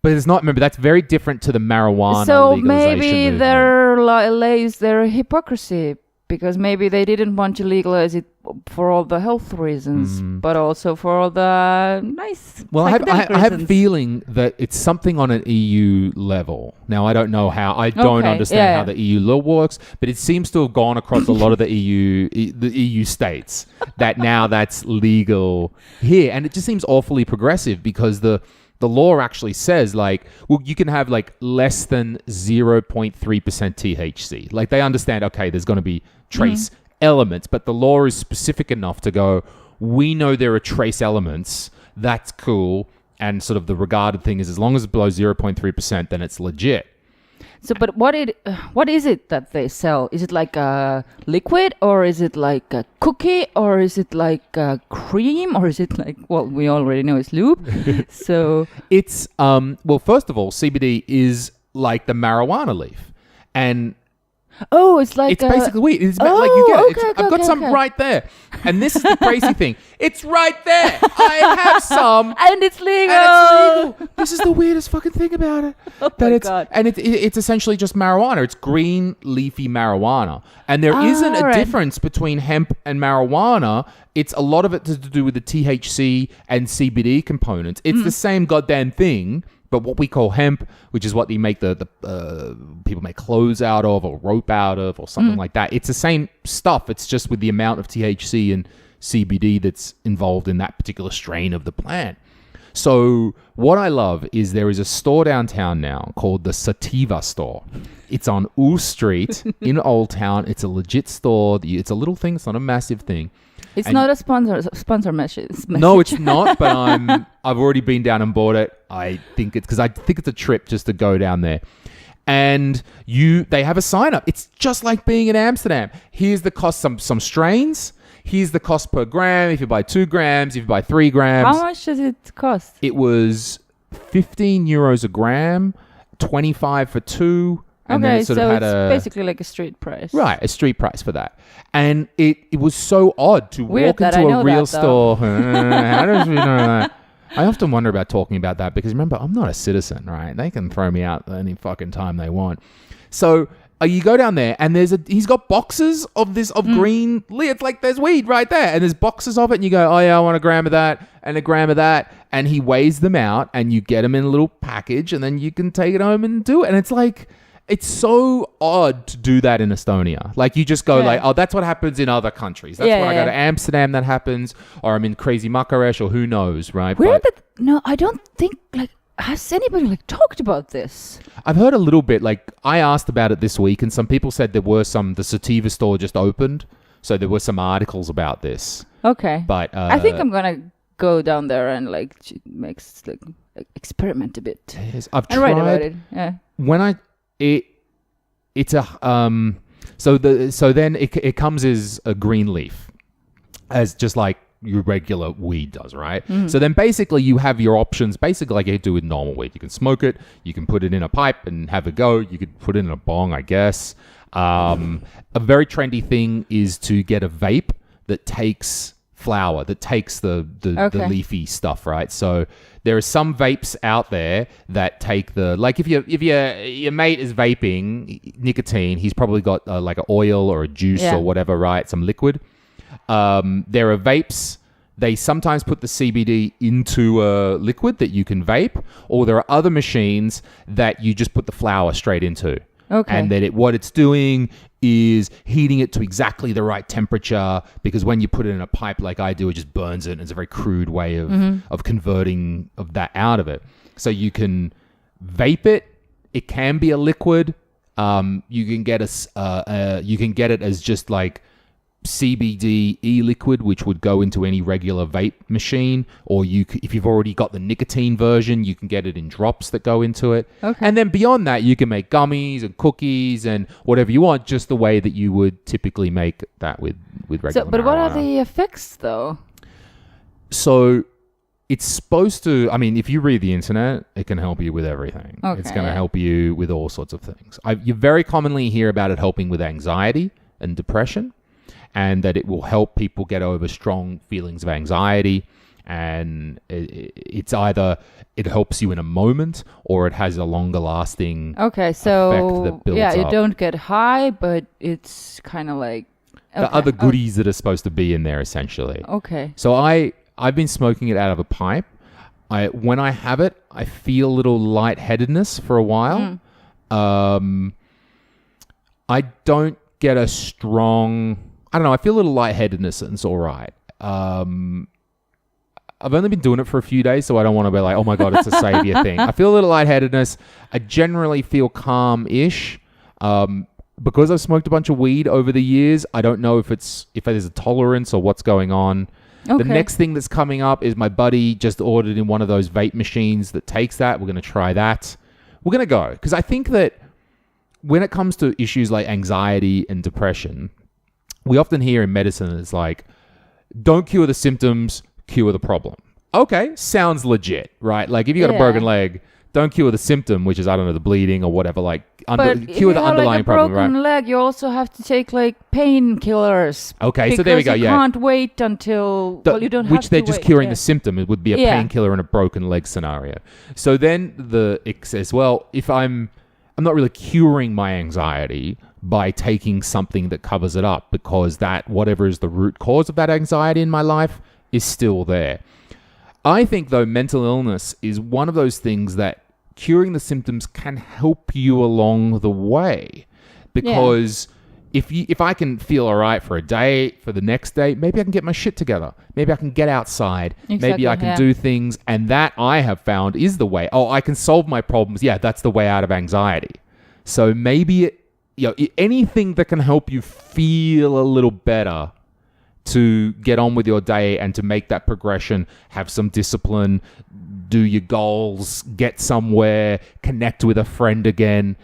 But it's not. Remember, that's very different to the marijuana so legalization maybe movement. there lays their hypocrisy because maybe they didn't want to legalize it for all the health reasons, but also for all the nice. Well, I have a feeling that it's something on an EU level. Now, I don't know how. I don't understand how the EU law works, but it seems to have gone across a lot of the EU states that now that's legal here, and it just seems awfully progressive because the law actually says you can have less than 0.3% THC. Like they understand, okay, there's going to be trace elements, but the law is specific enough to go, we know there are trace elements, that's cool, and sort of the regarded thing is as long as it's below 0.3%, then it's legit. So, but what is it that they sell? Is it like a liquid, or is it like a cookie, or is it like a cream, or is it like, well, we already know it's lube. So it's well, first of all, CBD is like the marijuana leaf, and it's like it's basically weed. It's like you get it. I've got some right there, and this is the crazy thing. It's right there. I have some, and it's legal. This is the weirdest fucking thing about it. Oh my God! And it's essentially just marijuana. It's green leafy marijuana, and there isn't a difference between hemp and marijuana. It's a lot of it to do with the THC and CBD components. It's the same goddamn thing. But what we call hemp, which is what they make the people make clothes out of or rope out of or something like that, it's the same stuff. It's just with the amount of THC and CBD that's involved in that particular strain of the plant. So what I love is there is a store downtown now called the Sativa store. It's on Ool Street in Old Town. It's a legit store. It's a little thing. It's not a massive thing. It's not a sponsor message. No, it's not. But I've already been down and bought it. I think it's a trip just to go down there. And they have a sign up. It's just like being in Amsterdam. Here's the cost. Some strains. Here's the cost per gram. If you buy 2 grams, if you buy 3 grams. How much does it cost? It was €15 a gram, 25 for 2. And okay, then so it's basically like a street price. Right, a street price for that. And it was so odd to walk into a real store. How does we know that? I often wonder about talking about that because remember, I'm not a citizen, right? They can throw me out any fucking time they want. So you go down there and he's got boxes of green. It's like there's weed right there and there's boxes of it and you go, oh yeah, I want a gram of that and a gram of that. And he weighs them out and you get them in a little package and then you can take it home and do it. And it's like, it's so odd to do that in Estonia. Like you just go like, oh, that's what happens in other countries. That's when I go to Amsterdam that happens, or I'm in crazy Bucharest, or who knows, right? No, I don't think has anybody talked about this? I've heard a little bit. Like I asked about it this week, and some people said the Sativa store just opened, so there were some articles about this. Okay, but I think I'm gonna go down there and experiment a bit. Yes, I've tried. Write about it. Yeah. When it's a so then it comes as a green leaf, as just like your regular weed does, right? So then basically you have your options, basically like you do with normal weed. You can smoke it, you can put it in a pipe and have a go. You could put it in a bong, I guess. A very trendy thing is to get a vape that takes flower, that takes the leafy stuff, right? So there are some vapes out there that take if your mate is vaping nicotine, he's probably got like an oil or a juice or whatever, right? Some liquid. There are vapes. They sometimes put the CBD into a liquid that you can vape, or there are other machines that you just put the flower straight into. Okay. And then what it's doing is heating it to exactly the right temperature, because when you put it in a pipe like I do, it just burns it. And it's a very crude way of converting of that out of it. So you can vape it. It can be a liquid. You can get it as just like CBD e-liquid, which would go into any regular vape machine, or if you've already got the nicotine version, you can get it in drops that go into it. Okay. And then beyond that, you can make gummies and cookies and whatever you want, just the way that you would typically make that with regular but marijuana. What are the effects though? So it's supposed to, if you read the internet, it can help you with everything. Okay, it's going to help you with all sorts of things. You very commonly hear about it helping with anxiety and depression, and that it will help people get over strong feelings of anxiety. And it's either it helps you in a moment, or it has a longer lasting so effect that builds up. You don't get high, but it's kind of like the other goodies that are supposed to be in there, essentially. Okay. So I've been smoking it out of a pipe. When I have it, I feel a little lightheadedness for a while. I don't get a strong... I don't know. I feel a little lightheadedness and it's all right. I've only been doing it for a few days, so I don't want to be like, oh my God, it's a savior thing. I feel a little lightheadedness. I generally feel calm-ish. Because I've smoked a bunch of weed over the years, I don't know if there's a tolerance or what's going on. Okay. The next thing that's coming up is my buddy just ordered in one of those vape machines that takes that. We're going to try that. We're going to go. Because I think that when it comes to issues like anxiety and depression, we often hear in medicine it's like, don't cure the symptoms, cure the problem. Okay, sounds legit, right? Like if you got a broken leg, don't cure the symptom, which is, I don't know, the bleeding or whatever, like cure the underlying problem, right? But if you have like a broken leg, you also have to take like painkillers. Okay, so there we go, you can't wait until, you don't have to which they're just curing the symptom. It would be a painkiller in a broken leg scenario. So then it says, well, if I'm not really curing my anxiety by taking something that covers it up, because that, whatever is the root cause of that anxiety in my life, is still there. I think, though, mental illness is one of those things that curing the symptoms can help you along the way. Because if I can feel all right for a day, for the next day, maybe I can get my shit together. Maybe I can get outside. Exactly, maybe I can do things. And that, I have found, is the way. Oh, I can solve my problems. Yeah, that's the way out of anxiety. So maybe anything that can help you feel a little better to get on with your day and to make that progression, have some discipline, do your goals, get somewhere, connect with a friend again.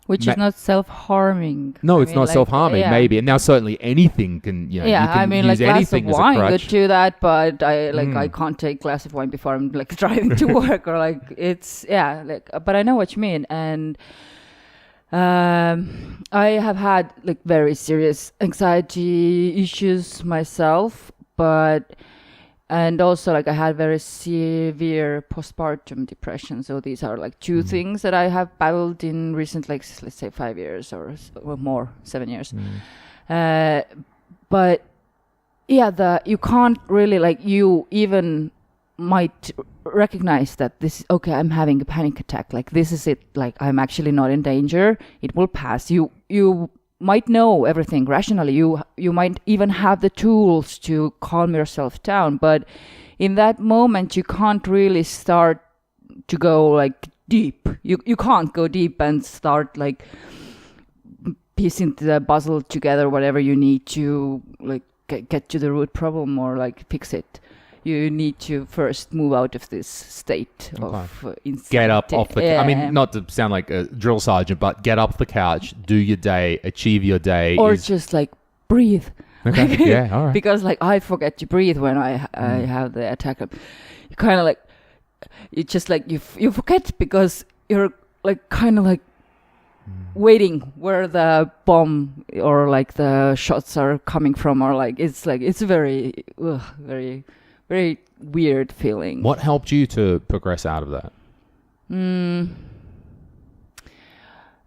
Which is not self-harming. No, it's not self-harming, maybe. And now certainly anything can, you can use anything as a crutch. Wine could do that, but I can't take a glass of wine before I'm like driving to work or like it's, but I know what you mean. And I have had like very serious anxiety issues myself, and also like I had very severe postpartum depression. So these are like two things that I have battled in recent, like let's say 5 years or more, 7 years. But you can't really like, you even might recognize that this, okay, I'm having a panic attack, like this is it, like I'm actually not in danger, it will pass. You might know everything rationally, you might even have the tools to calm yourself down, but in that moment you can't really start to go like deep. You can't go deep and start like piecing the puzzle together, whatever you need to like get to the root problem or like fix it. You need to first move out of this state of insanity. Get up off the... I mean, not to sound like a drill sergeant, but get up the couch, do your day, achieve your day. Or just like breathe. Okay, yeah, all right. Because like I forget to breathe when I have the attack. You kind of like... You just like... You forget because you're like kind of like waiting where the bomb or like the shots are coming from, or like it's very very weird feeling. What helped you to progress out of that? When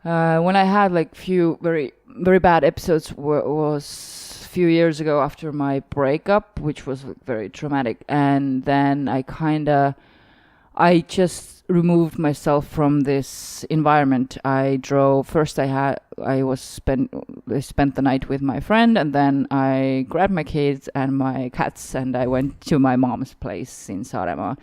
I had like few very very bad episodes was a few years ago after my breakup, which was very traumatic, and then I just removed myself from this environment. I drove first. I spent the night with my friend, and then I grabbed my kids and my cats, and I went to my mom's place in Saaremaa,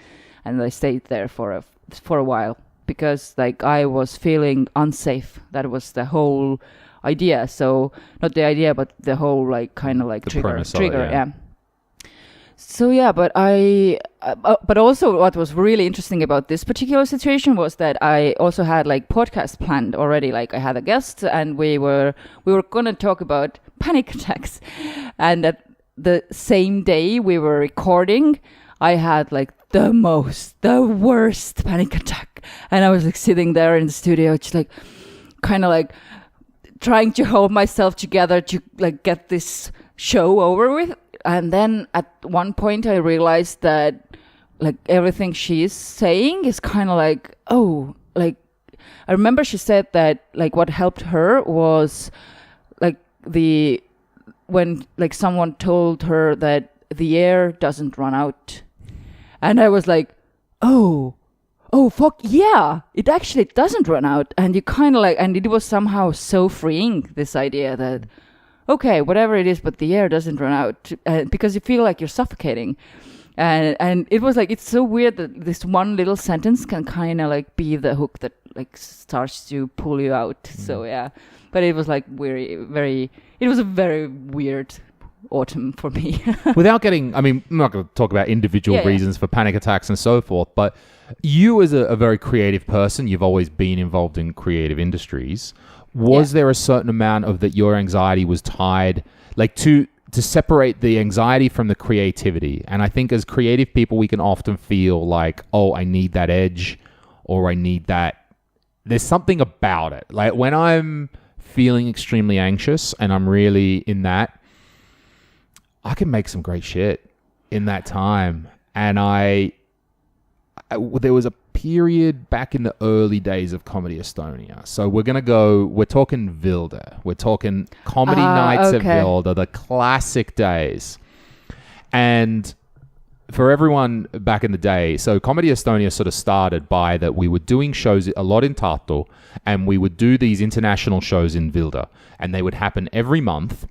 and I stayed there for a while because like I was feeling unsafe. That was the whole idea. So not the idea, but the whole like kind of like trigger. Yeah. So yeah, but but also what was really interesting about this particular situation was that I also had like podcast planned already. Like I had a guest, and we were gonna talk about panic attacks, and at the same day we were recording, I had like the worst panic attack, and I was like sitting there in the studio, just like kind of like trying to hold myself together to like get this show over with. And then at one point I realized that like everything she's saying is kind of like, I remember she said that like what helped her was like the when like someone told her that the air doesn't run out. And I was like, oh, fuck yeah, it actually doesn't run out. And you kind of like, and it was somehow so freeing, this idea that, okay, whatever it is, but the air doesn't run out, because you feel like you're suffocating. And it was like, it's so weird that this one little sentence can kind of like be the hook that like starts to pull you out. So yeah, but it was like it was a very weird autumn for me. Without getting, I mean, I'm not going to talk about individual reasons for panic attacks and so forth, but you as a very creative person, you've always been involved in creative industries. Was there a certain amount of that your anxiety was tied, like to separate the anxiety from the creativity? And I think as creative people, we can often feel like, oh, I need that edge, or I need that. There's something about it. Like when I'm feeling extremely anxious and I'm really in that, I can make some great shit in that time. And there was a period back in the early days of Comedy Estonia. So we're talking Vilda. We're talking comedy nights at Vilda, the classic days. And for everyone back in the day, so Comedy Estonia sort of started by that we were doing shows a lot in Tartu, and we would do these international shows in Vilda, and they would happen every month.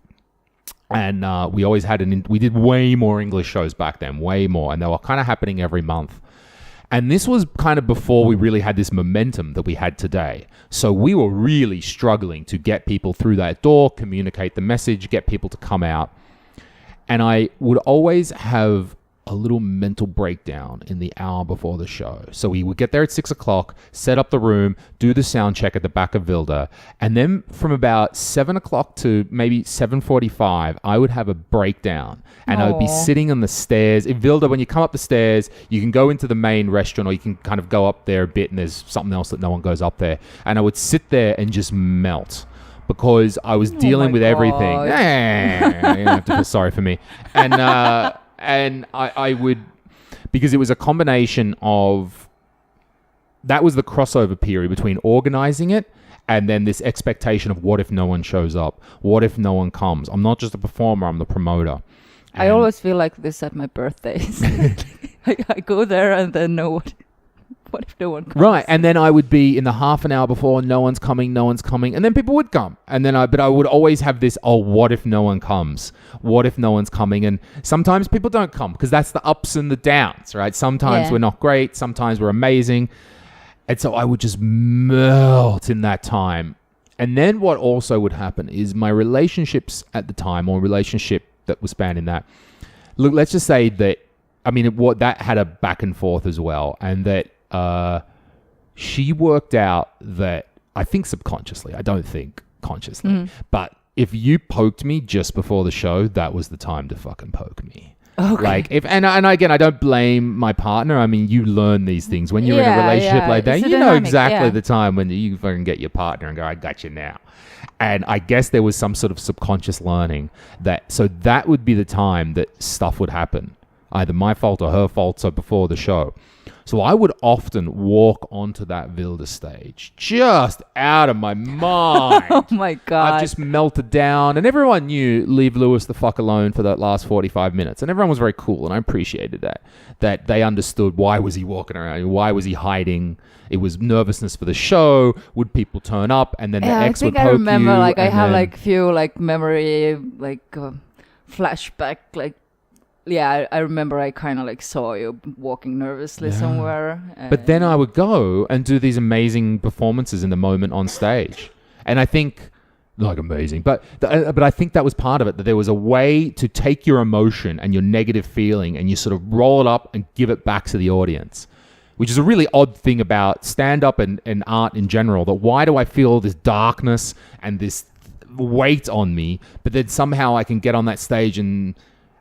And we always had we did way more English shows back then, way more, and they were kind of happening every month. And this was kind of before we really had this momentum that we had today. So we were really struggling to get people through that door, communicate the message, get people to come out. And I would always have a little mental breakdown in the hour before the show. So we would get there at 6 o'clock, set up the room, do the sound check at the back of Vilda. And then from about 7 o'clock to maybe 7:45, I would have a breakdown. And I would be sitting on the stairs. In Vilda, when you come up the stairs, you can go into the main restaurant, or you can kind of go up there a bit, and there's something else that no one goes up there. And I would sit there and just melt, because I was dealing with everything. You don't have to feel sorry for me. And I would, because it was a combination of, that was the crossover period between organizing it and then this expectation of what if no one shows up? What if no one comes? I'm not just a performer, I'm the promoter. And I always feel like this at my birthdays. I go there and then what if no one comes? Right, and then I would be in the half an hour before, no one's coming, and then people would come. And then but I would always have this, what if no one comes? What if no one's coming? And sometimes people don't come, because that's the ups and the downs, right? Sometimes we're not great, sometimes we're amazing. And so I would just melt in that time. And then what also would happen is my relationships at the time, or relationship that was spanning that, look, let's just say that, I mean, that had a back and forth as well, and that she worked out that, I think subconsciously, I don't think consciously, but if you poked me just before the show, that was the time to fucking poke me. Okay. Like and again, I don't blame my partner. I mean, you learn these things when you're in a relationship like that. You know exactly the time when you fucking get your partner and go, I got you now. And I guess there was some sort of subconscious learning so that would be the time that stuff would happen, either my fault or her fault. So before the show. So I would often walk onto that Vilda stage just out of my mind. Oh my God. I've just melted down. And everyone knew, leave Lewis the fuck alone for that last 45 minutes. And everyone was very cool. And I appreciated that they understood, why was he walking around? Why was he hiding? It was nervousness for the show. Would people turn up? And then the ex would poke you. I remember, I have few memory, flashback, yeah, I remember I kind of saw you walking nervously somewhere. But then I would go and do these amazing performances in the moment on stage. And I think, amazing, but I think that was part of it, that there was a way to take your emotion and your negative feeling and you sort of roll it up and give it back to the audience, which is a really odd thing about stand-up and art in general, that why do I feel this darkness and this weight on me, but then somehow I can get on that stage and...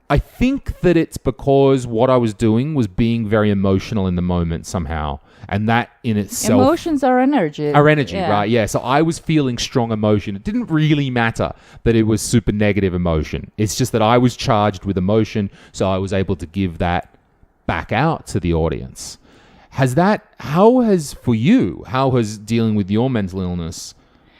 I think that it's because what I was doing was being very emotional in the moment somehow. And that in itself... Emotions are energy. Right? Yeah. So I was feeling strong emotion. It didn't really matter that it was super negative emotion. It's just that I was charged with emotion, so I was able to give that back out to the audience. How has dealing with your mental illness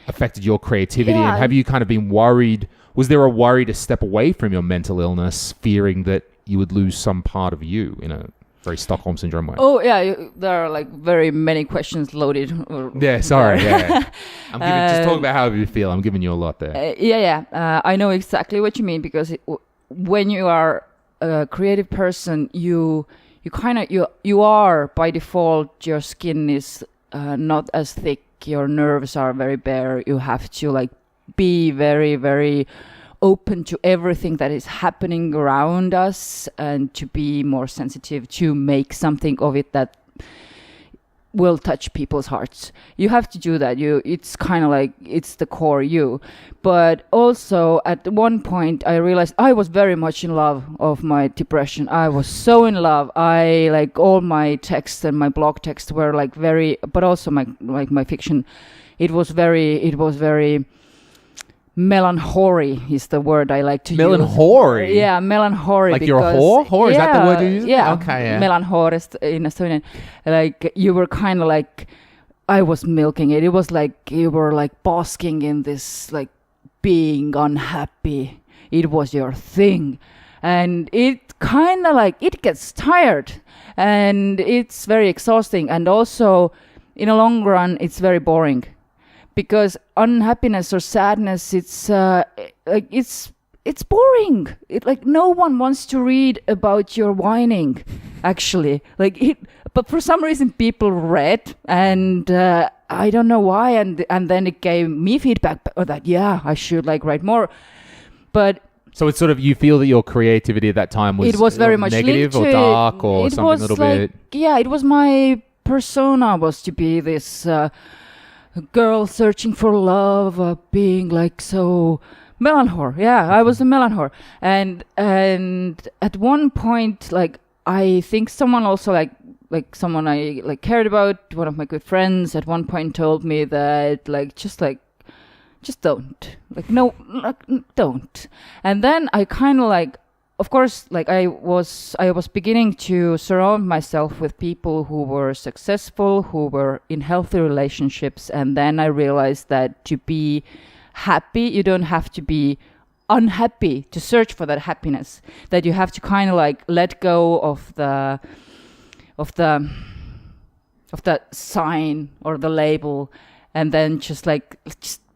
affected your creativity? And have you kind of been worried? Was there a worry to step away from your mental illness, fearing that you would lose some part of you in a very Stockholm Syndrome way? Oh, yeah. There are like very many questions loaded. Yeah, sorry. Yeah. I'm giving, just talk about how you feel. I'm giving you a lot there. I know exactly what you mean, because when you are a creative person, you are by default, your skin is not as thick, your nerves are very bare. You have to like be very, very open to everything that is happening around us, and to be more sensitive, to make something of it that will touch people's hearts. You have to do that. It's kind of like, it's the core you. But also at one point I realized I was very much in love of my depression. I was so in love. I like all my texts and my blog texts were like very, but also my fiction. It was very melancholy is the word I like to use. Melancholy? Yeah, melancholy. Like you're a whore? Whore? Is that the word you use? Yeah. Okay, yeah. Melancholy in Estonian. Like you were kind of like, I was milking it. It was like you were like basking in this like being unhappy. It was your thing. And it kind of like, it gets tired. And it's very exhausting. And also, in the long run, it's very boring. Because unhappiness or sadness, it's boring. Like no one wants to read about your whining, actually. But for some reason people read, and I don't know why. And then it gave me feedback that I should like write more. But so it's sort of, you feel that your creativity at that time was, it was very much negative or dark or something a little bit. Yeah, it was my persona was to be this. Girl searching for love, being like so melancholy. Yeah, I was a melancholy. And at one point, like, I think someone also like someone I like cared about, one of my good friends at one point told me that just don't. Like, no, don't. And then I kind of like, of course, like I was beginning to surround myself with people who were successful, who were in healthy relationships. And then I realized that to be happy, you don't have to be unhappy to search for that happiness. That you have to kind of like let go of the sign or the label, and then just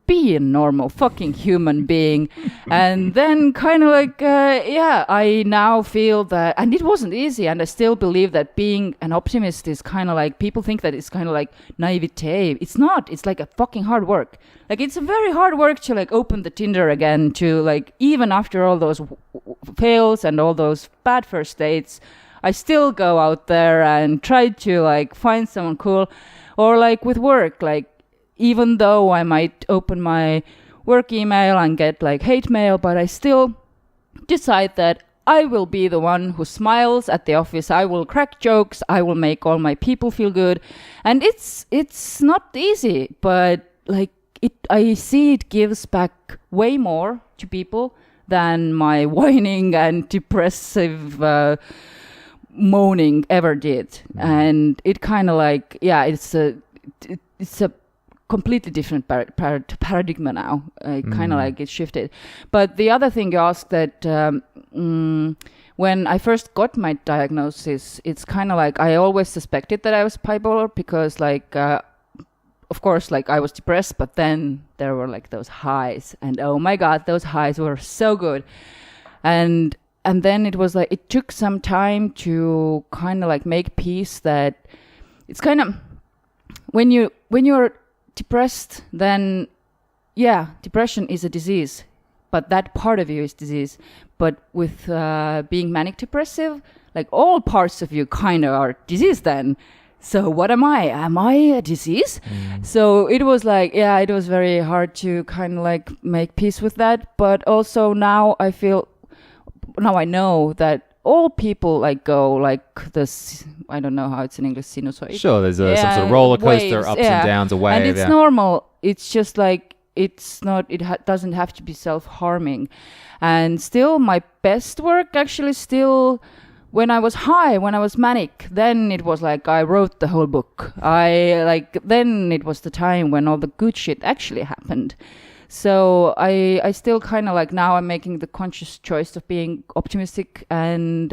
be a normal fucking human being. And then kind of like I now feel that, and it wasn't easy, and I still believe that being an optimist is kind of like, people think that it's kind of like naivete. It's not. It's like a fucking hard work. Like, it's a very hard work to like open the Tinder again, to like, even after all those fails and all those bad first dates, I still go out there and try to like find someone cool. Or like with work, like, even though I might open my work email and get like hate mail, but I still decide that I will be the one who smiles at the office. I will crack jokes. I will make all my people feel good. And it's not easy, but like I see it gives back way more to people than my whining and depressive moaning ever did. And it kind of like, it's a completely different paradigm now. Kind of like it shifted. But the other thing you asked, that when I first got my diagnosis, it's kind of like I always suspected that I was bipolar, because like of course, like I was depressed, but then there were like those highs, and oh my god, those highs were so good. And then it was like, it took some time to kind of like make peace that it's kind of, when you're depressed, then depression is a disease, but that part of you is disease. But with being manic depressive, like all parts of you kind of are disease then. So what am I? Am I a disease? So it was like, it was very hard to kind of like make peace with that. But also now I know that all people like go like this, I don't know how it's in English, sinusoid. Sure, there's some sort of roller coaster, waves, ups and downs, a wave. And it's normal. It's just like, it's not, doesn't have to be self-harming. And still, my best work actually still when I was high, when I was manic, then it was like I wrote the whole book. Then it was the time when all the good shit actually happened. So I still kind of like now I'm making the conscious choice of being optimistic and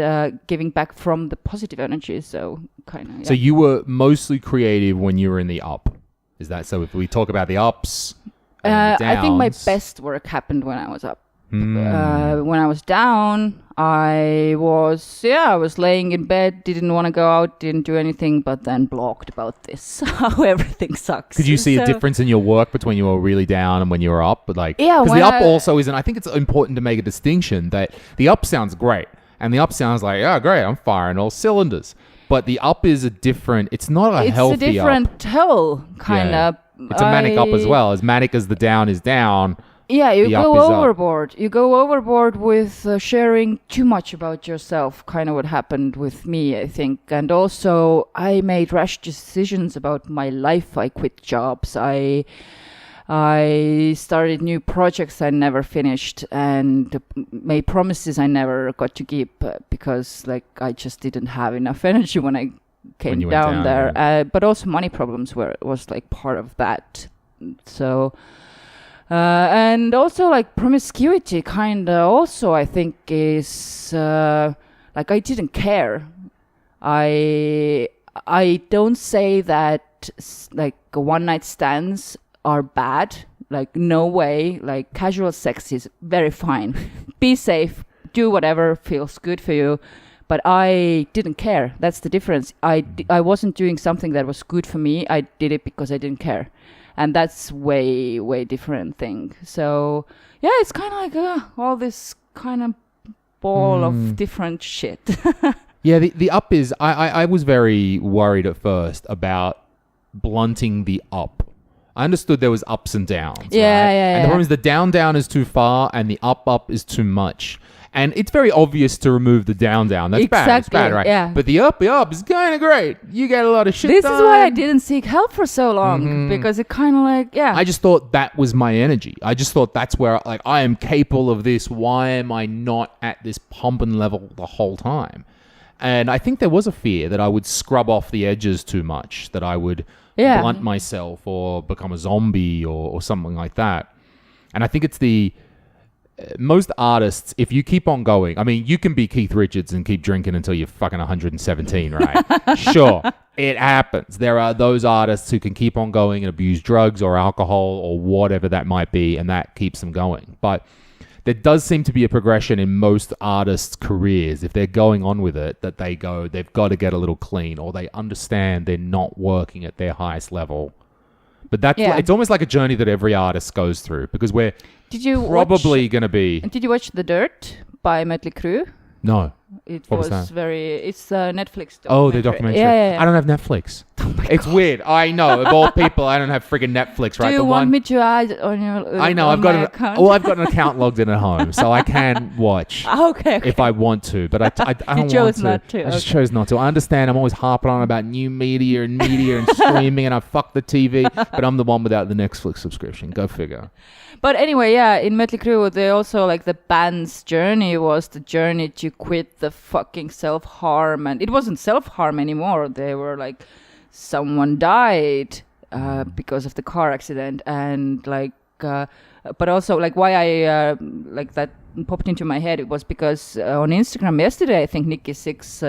giving back from the positive energy. So kind of. Yeah. So you were mostly creative when you were in the up. Is that so? If we talk about the ups, and the downs, I think my best work happened when I was up. When I was down, I was laying in bed, didn't want to go out, didn't do anything, but then blogged about this, how everything sucks. Could you see a difference in your work between you were really down and when you were up? But like, yeah, because the up also isn't. I think it's important to make a distinction that the up sounds great, and the up sounds like, oh, great, I'm firing all cylinders. But the up is a different. It's not a healthy up. It's a different hell kind of. It's a manic up as well. As manic as the down is down. Yeah, you go overboard. You go overboard with sharing too much about yourself, kind of what happened with me, I think. And also, I made rash decisions about my life. I quit jobs. I started new projects I never finished and made promises I never got to keep because like I just didn't have enough energy when I came down there. Yeah. But also money problems was like part of that. So... and also like promiscuity kind of also I think is like I didn't care. I don't say that like one night stands are bad. Like no way. Like casual sex is very fine. Be safe. Do whatever feels good for you. But I didn't care. That's the difference. I wasn't doing something that was good for me. I did it because I didn't care. And that's way, way different thing. So, yeah, it's kind of like all this kind of ball of different shit. Yeah, the up is... I was very worried at first about blunting the up. I understood there was ups and downs. Yeah, right? yeah, And the problem is the down is too far and the up is too much. And it's very obvious to remove the down. That's exactly, bad. It's bad, right? Yeah. But the up is kind of great. You get a lot of shit done. This is why I didn't seek help for so long because it kind of like, yeah. I just thought that was my energy. I just thought that's where like I am capable of this. Why am I not at this pumping level the whole time? And I think there was a fear that I would scrub off the edges too much, that I would blunt myself or become a zombie or something like that. And I think it's most artists, if you keep on going, I mean, you can be Keith Richards and keep drinking until you're fucking 117, right? Sure, it happens. There are those artists who can keep on going and abuse drugs or alcohol or whatever that might be, and that keeps them going. But there does seem to be a progression in most artists' careers. If they're going on with it, that they've got to get a little clean, or they understand they're not working at their highest level. But it's almost like a journey that every artist goes through, because we're probably going to be... Did you watch The Dirt by Mötley Crüe? No. It's a Netflix documentary. Oh, the documentary. Yeah. I don't have Netflix. Oh it's God. Weird. I know. Of all people, I don't have friggin' Netflix, right? Do you want me to add on your I know. I've got an account logged in at home, so I can watch okay. if I want to, but I don't want to. You chose not to. I just chose not to. I understand I'm always harping on about new media and streaming, and I fuck the TV, but I'm the one without the Netflix subscription. Go figure. But anyway, yeah, in Mötley Crüe, they also, like, the band's journey was the journey to quit the fucking self-harm. And it wasn't self-harm anymore. They were like, someone died because of the car accident. And, like, but also, like, why I, like, that popped into my head, it was because on Instagram yesterday, I think Nikki Six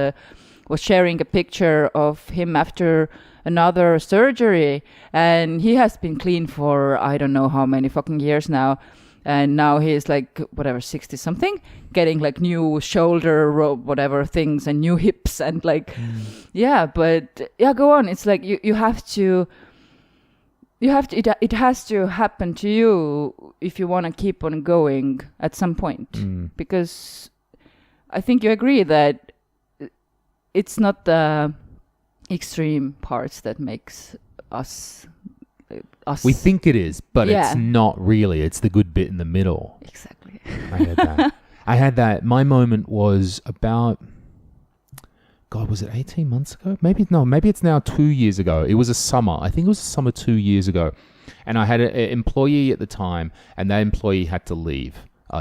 was sharing a picture of him after another surgery, and he has been clean for I don't know how many fucking years now, and now he's like 60 something, getting like new shoulder whatever things and new hips and like but go on. It's like you have to it has to happen to you if you want to keep on going at some point, because I think you agree that it's not the extreme parts that makes us. We think it is, but it's not really. It's the good bit in the middle. Exactly. I had that. My moment was about, God, was it 18 months ago? Maybe it's now 2 years ago. It was a summer. I think it was a summer 2 years ago. And I had an employee at the time, and that employee had to leave.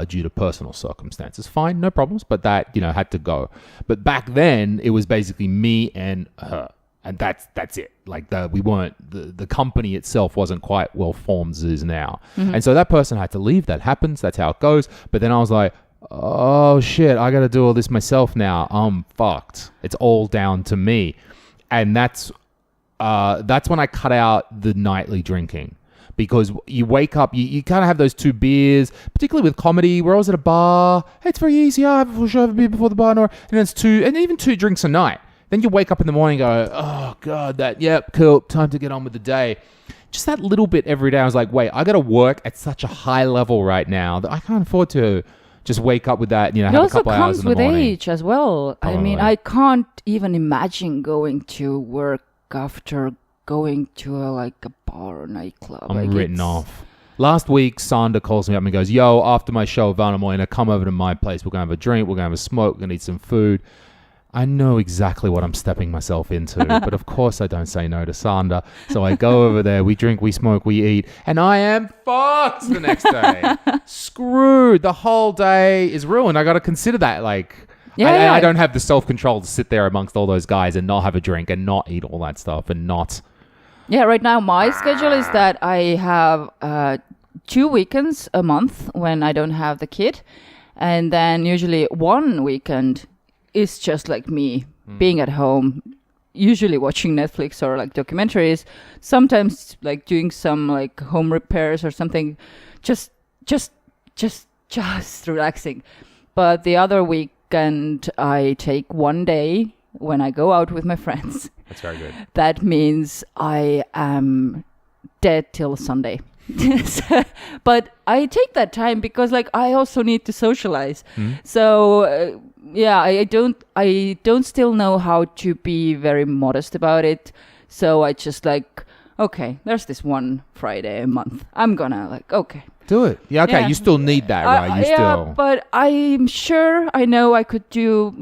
due to personal circumstances. Fine, no problems, but that, had to go. But back then, it was basically me and her. And that's it. Like the company itself wasn't quite well formed as it is now. Mm-hmm. And so that person had to leave. That happens. That's how it goes. But then I was like, oh shit, I got to do all this myself now. I'm fucked. It's all down to me. And that's when I cut out the nightly drinking. Because you wake up, you kind of have those 2 beers, particularly with comedy. We're always at a bar. Hey, it's very easy. I have a beer before the bar. And it's 2, and even 2 drinks a night. Then you wake up in the morning and go, oh, God, cool, time to get on with the day. Just that little bit every day. I was like, wait, I got to work at such a high level right now that I can't afford to just wake up with that, have a couple hours in the morning. It also comes with age as well. Totally. I mean, I can't even imagine going to work after going to a bar or nightclub. I'm written off. Last week, Sander calls me up and goes, yo, after my show, Vanamoina, come over to my place. We're going to have a drink. We're going to have a smoke. We're going to eat some food. I know exactly what I'm stepping myself into, but of course I don't say no to Sander. So I go over there, we drink, we smoke, we eat, and I am fucked the next day. Screwed. The whole day is ruined. I got to consider that. I don't have the self-control to sit there amongst all those guys and not have a drink and not eat all that stuff and not... Yeah, right now my schedule is that I have 2 weekends a month when I don't have the kid. And then usually 1 weekend is just like me being at home, usually watching Netflix or documentaries, sometimes doing some home repairs or something, just relaxing. But the other weekend I take 1 day when I go out with my friends. That's very good. That means I am dead till Sunday. But I take that time because I also need to socialize. So I don't still know how to be very modest about it. So I just okay, there's this one Friday a month. I'm gonna okay. Do it. Yeah, okay. Yeah. You still need that, right? But I'm sure I know I could do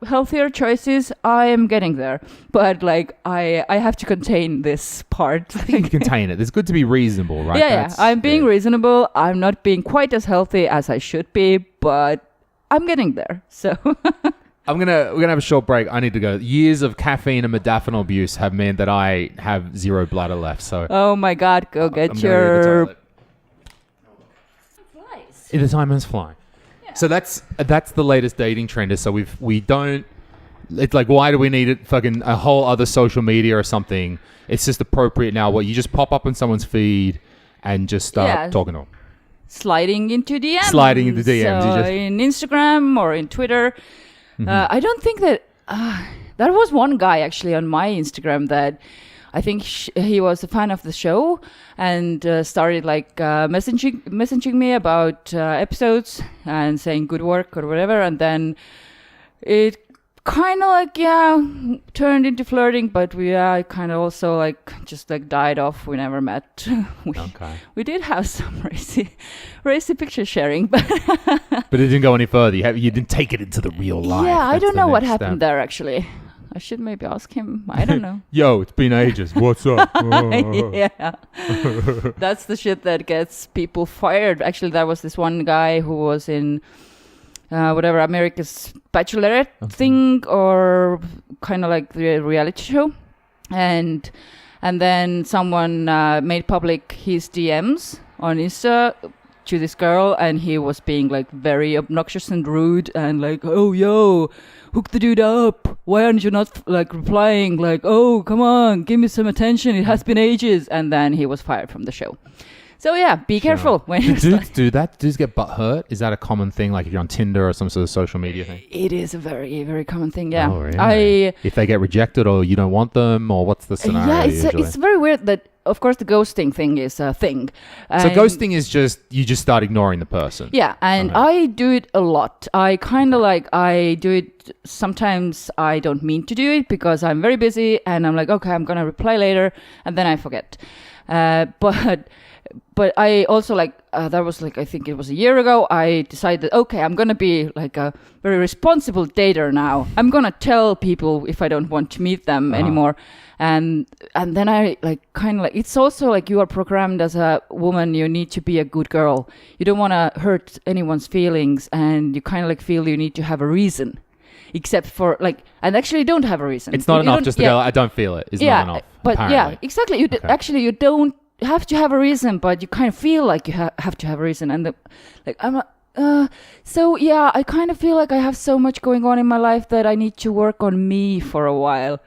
healthier choices. I am getting there. But I have to contain this part. I think you contain it. It's good to be reasonable, right? Yeah, I'm being reasonable. I'm not being quite as healthy as I should be, but I'm getting there. So we're gonna have a short break. I need to go. Years of caffeine and modafinil abuse have meant that I have 0 bladder left. So oh my God, go get your. The time is flying. Yeah. So that's the latest dating trend. Is so we don't. It's why do we need it? Fucking a whole other social media or something. It's just appropriate now. What you just pop up on someone's feed and just start talking to them. Sliding into DMs. So in Instagram or in Twitter. Mm-hmm. I don't think that there was one guy actually on my Instagram that I think he was a fan of the show and started messaging me about episodes and saying good work or whatever, and then it kind of turned into flirting, but we kind of also just died off. We never met. We did have some racy picture sharing, but it didn't go any further. You didn't take it into the real life. Yeah, I don't know what happened there actually. I should maybe ask him. I don't know. Yo, it's been ages. What's up? Yeah. That's the shit that gets people fired. Actually, there was this one guy who was in America's Bachelorette thing, or kind of the reality show. And then someone made public his DMs on Insta to this girl, and he was being very obnoxious and rude and oh, yo, hook the dude up. Why aren't you not replying? Oh, come on, give me some attention. It has been ages. And then he was fired from the show. So yeah, be careful when you dudes do that. Dudes get butt hurt. Is that a common thing? If you're on Tinder or some sort of social media thing? It is a very, very common thing. Yeah. Oh, really? If they get rejected or you don't want them, or what's the scenario? Yeah, it's very weird that. Of course, the ghosting thing is a thing. So ghosting is you just start ignoring the person. Yeah, and I do it a lot. I kind of I do it. Sometimes I don't mean to do it because I'm very busy and I'm okay, I'm going to reply later, and then I forget. But I also that was I think it was a year ago, I decided, okay, I'm going to be like a very responsible dater now. I'm going to tell people if I don't want to meet them anymore. And then I it's also you are programmed as a woman, you need to be a good girl. You don't want to hurt anyone's feelings, and you kind of feel you need to have a reason. Except for and actually you don't have a reason. It's not enough just to go, I don't feel it. It's not enough. But apparently. Exactly. Actually you don't have to have a reason, but you kind of feel like you have to have a reason. And I kind of feel like I have so much going on in my life that I need to work on me for a while.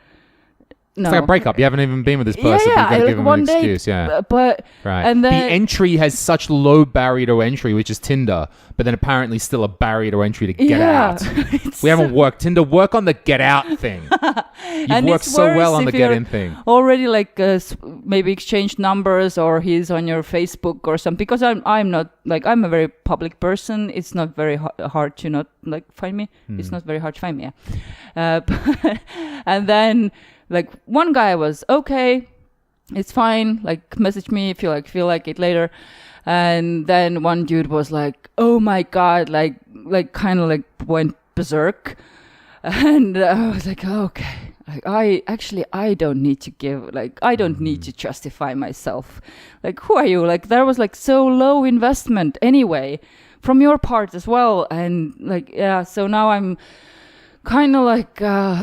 No. It's like a breakup. You haven't even been with this person. Yeah, You've got to give them an excuse. But right. And then, the entry has such low barrier to entry, which is Tinder, but then apparently still a barrier to entry to get out. We haven't worked Tinder. Work on the get out thing. You've worked so well on the get in thing. Already maybe exchange numbers, or he's on your Facebook or something. Because I'm not I'm a very public person. It's not very hard to not find me. It's not very hard to find me. Yeah. And then. One guy was okay, it's fine, message me if you feel like it later. And then one dude was oh my god, went berserk. And I was okay, I don't need to give, I don't need to justify myself. Who are you? There was so low investment anyway from your part as well. And so now I'm kind of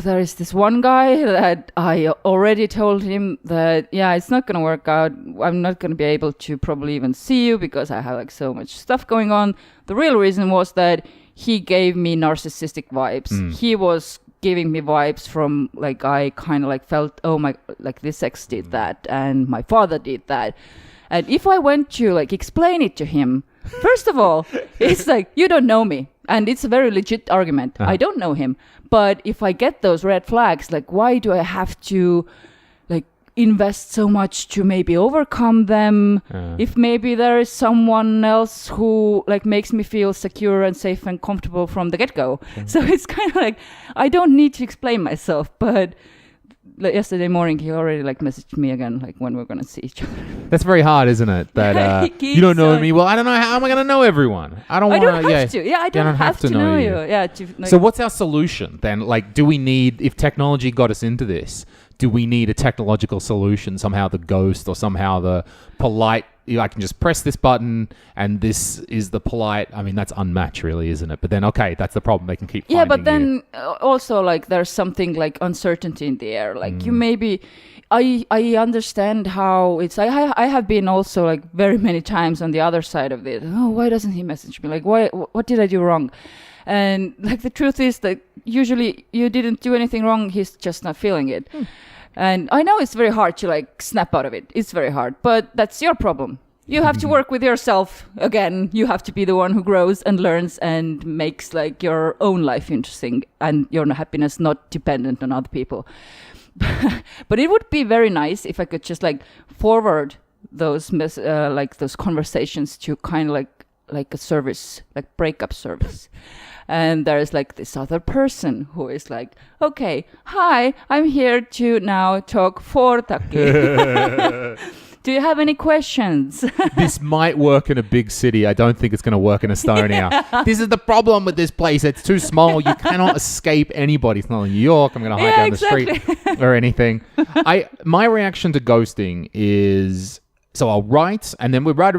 there is this one guy that I already told him that it's not gonna work out. I'm not gonna be able to probably even see you because I have so much stuff going on. The real reason was that he gave me narcissistic vibes. He was giving me vibes from I kind of felt, oh my, this ex did that and my father did that. And if I went to explain it to him, first of all, it's you don't know me. And it's a very legit argument. I don't know him. But if I get those red flags, why do I have to invest so much to maybe overcome them? If maybe there is someone else who makes me feel secure and safe and comfortable from the get-go. So it's kind of I don't need to explain myself. But yesterday morning he already messaged me again when we're gonna see each other. That's very hard, isn't it? That you don't know me. Well, I don't know how am I gonna know everyone. I don't have to. Yeah, I don't have to know you. Yeah. So what's our solution then? Do we need, if technology got us into this, do we need a technological solution, somehow the ghost or somehow the polite, I can just press this button and this is the polite. I mean, that's unmatched really, isn't it? But then, okay, that's the problem. They can keep finding but then also there's something uncertainty in the air. You maybe, I understand how it's, I have been also very many times on the other side of it. Oh, why doesn't he message me? What did I do wrong? And the truth is that usually you didn't do anything wrong. He's just not feeling it. And I know it's very hard to snap out of it. It's very hard, but that's your problem. You have to work with yourself again. You have to be the one who grows and learns and makes your own life interesting and your happiness not dependent on other people. But it would be very nice if I could just forward those those conversations to kind of like a service, breakup service. And there's this other person who is okay, hi, I'm here to now talk for Taki. Do you have any questions? This might work in a big city. I don't think it's going to work in Estonia. This is the problem with this place. It's too small. You cannot escape anybody. It's not in New York. I'm going to hide down the street or anything. My reaction to ghosting is... So I'll write, and then we write,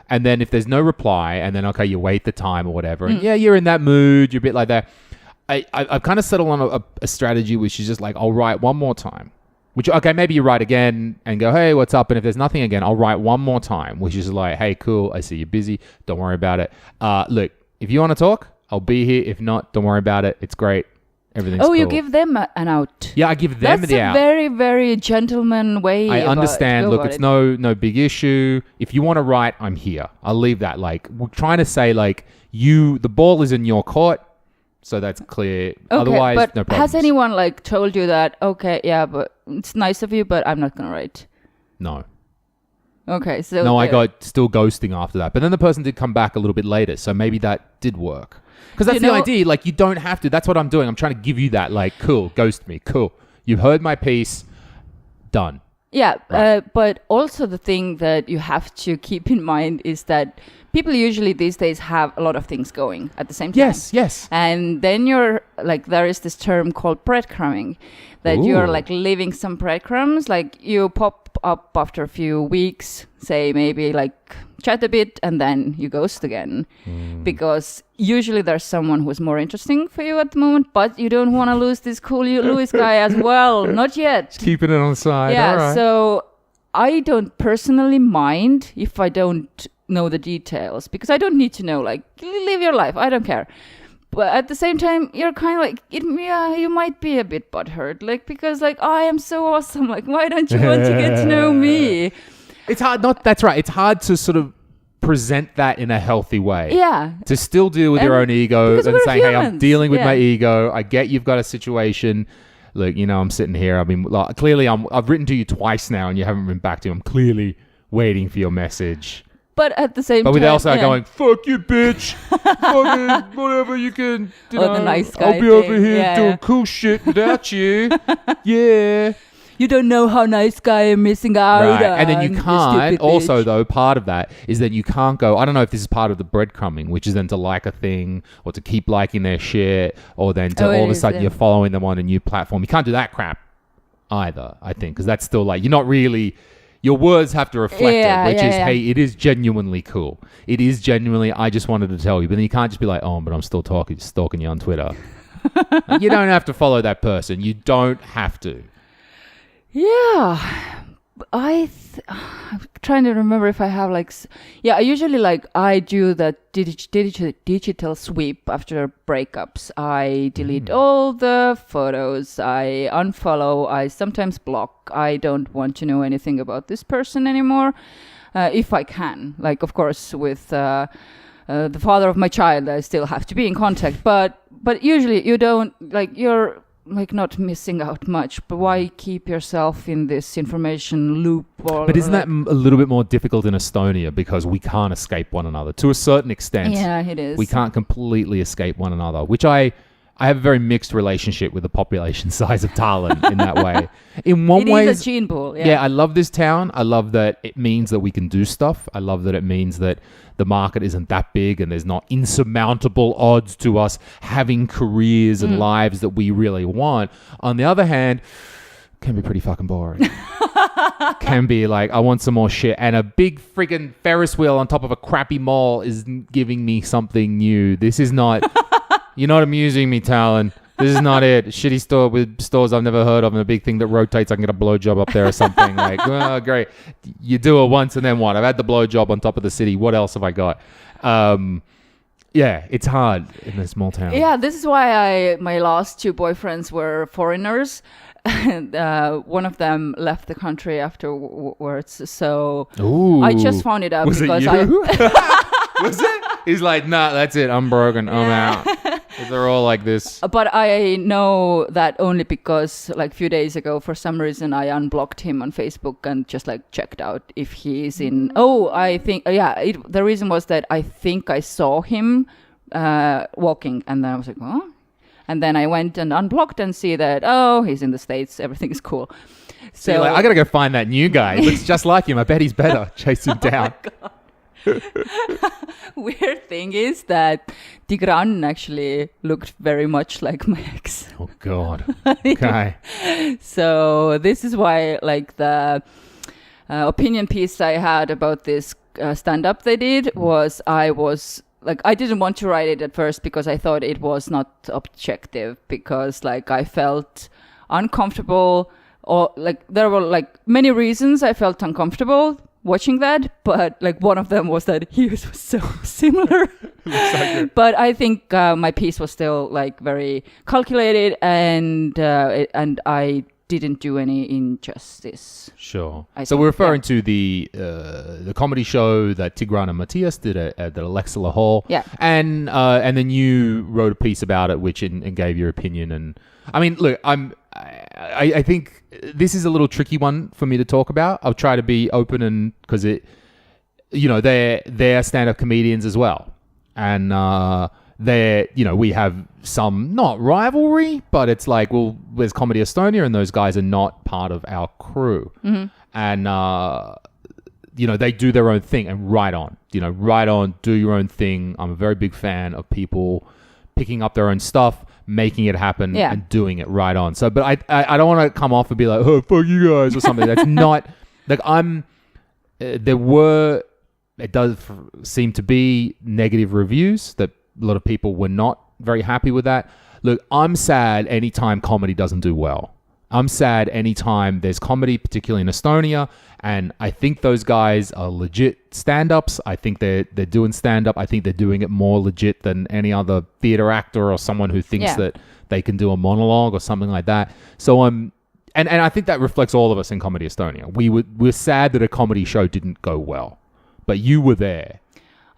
and then if there's no reply, and then, okay, you wait the time or whatever. And you're in that mood. You're a bit like that. I've kind of settled on a strategy which is just I'll write one more time. Which, okay, maybe you write again and go, hey, what's up? And if there's nothing again, I'll write one more time, which is hey, cool, I see you're busy. Don't worry about it. Look, if you want to talk, I'll be here. If not, don't worry about it. It's great. Everything's cool. You give them an out. Yeah, I give them the out. That's a very, very gentleman way. I understand. Look, it's no big issue. If you want to write, I'm here. I'll leave that. We're trying to say the ball is in your court, so that's clear. Okay, otherwise, but no problems. Has anyone told you that? Okay, yeah, but it's nice of you, but I'm not gonna write. No. Okay, so no, I got still ghosting after that, but then the person did come back a little bit later, so maybe that did work. Because that's the idea. You don't have to. That's what I'm doing. I'm trying to give you that. Cool, ghost me. Cool. You've heard my piece. Done. Yeah, Right. but also the thing that you have to keep in mind is that people usually these days have a lot of things going at the same time. Yes. And then you're like, there is this term called breadcrumbing, that you're Ooh. like leaving some breadcrumbs, like you pop up after a few weeks, say maybe like chat a bit, and then you ghost again. Because usually there's someone who's more interesting for you at the moment, but you don't want to lose this cool Lewis guy as well. Not yet. Just keeping it on the side. Yeah, All right. so I don't personally mind if I don't know the details, because I don't need to know, like, live your life, I don't care. But at the same time, you're kind of like, you might be a bit butthurt, like, because like, I am so awesome, like, why don't you want to get to know me? It's hard. That's right. It's hard to sort of present that in a healthy way. Yeah. To still deal with your own ego because and we're saying, hey, I'm humans. dealing with Yeah. my ego. I get you've got a situation. Look, I'm sitting here. I mean, like, clearly I've written to you twice now and you haven't been back to me. I'm clearly waiting for your message. But at the same But time... with also going, fuck you, bitch. Fucking whatever you can. The nice guy I'll be over thing. here doing Yeah. cool shit without you. Yeah. You don't know how nice guy I'm missing out Right. on. And then you can't, stupid also bitch. though, part of that is that you can't go, I don't know if this is part of the breadcrumbing, which is then to like a thing or to keep liking their shit or then to Oh, all it of a is, sudden yeah. you're following them on a new platform. You can't do that crap either, I think, because that's still like, you're not really, your words have to reflect Yeah, it, which yeah, is, yeah. hey, it is genuinely cool. It is genuinely, I just wanted to tell you. But then you can't just be like, oh, but I'm still stalking you on Twitter. You don't have to follow that person. You don't have to. Yeah, I'm trying to remember if I have like, I usually like, I do the digital sweep after breakups. I delete all the photos, I unfollow, I sometimes block. I don't want to know anything about this person anymore, if I can. Like, of course, with the father of my child, I still have to be in contact, but usually you don't, like, you're like not missing out much, but why keep yourself in this information loop? But isn't that a little bit more difficult in Estonia because we can't escape one another to a certain extent? Yeah, it is. We can't completely escape one another, which I have a very mixed relationship with the population size of Tallinn in that way. In one way, it is a gene pool. yeah, I love this town. I love that it means that we can do stuff. I love that it means that the market isn't that big and there's not insurmountable odds to us having careers and lives that we really want. On the other hand, can be pretty fucking boring. Can be like, I want some more shit. And a big freaking Ferris wheel on top of a crappy mall is giving me something new. This is not... You're not amusing me, Talon. This is not it. Shitty store with stores I've never heard of and a big thing that rotates. I can get a blowjob up there or something. Like, oh, great. You do it once and then what? I've had the blowjob on top of the city. What else have I got? Yeah, it's hard in a small town. Yeah, this is why my last two boyfriends were foreigners. And one of them left the country afterwards. So Ooh. I just found it out Was because it you? Was it? He's like, nah, that's it. I'm broken. I'm out. They're all like this. But I know that only because like a few days ago, for some reason, I unblocked him on Facebook and just like checked out if he's in. Oh, I think, the reason was that I think I saw him walking, and then I was like, oh. And then I went and unblocked and see that, oh, he's in the States. Everything is cool. So you're like, I got to go find that new guy. He looks just like him. I bet he's better. Chase him down. Weird thing is that Tigran actually looked very much like my ex. Oh, God. Okay. So this is why, like, the opinion piece I had about this stand-up they did was I didn't want to write it at first because I thought it was not objective, because like I felt uncomfortable, or like there were like many reasons I felt uncomfortable watching that, but like one of them was that he was so similar. But I think my piece was still like very calculated, and I didn't do any injustice. Sure. So we're referring to the comedy show that Tigran and Matthias did at the Alexela Hall. Yeah. And then you wrote a piece about it, which and gave your opinion. And I mean, look, I think this is a little tricky one for me to talk about. I'll try to be open, and because they're stand-up comedians as well, and we have some, not rivalry, but it's like, well, there's Comedy Estonia and those guys are not part of our crew. And, they do their own thing and right on, do your own thing. I'm a very big fan of people picking up their own stuff, making it happen and doing it right on. So, but I don't want to come off and be like, oh, fuck you guys or something. That's not, like it does seem to be negative reviews that a lot of people were not very happy with that. Look, I'm sad anytime comedy doesn't do well. I'm sad anytime there's comedy, particularly in Estonia, and I think those guys are legit stand-ups. I think they're doing stand-up. I think they're doing it more legit than any other theater actor or someone who thinks that they can do a monologue or something like that. So and I think that reflects all of us in Comedy Estonia. We're sad that a comedy show didn't go well, but you were there.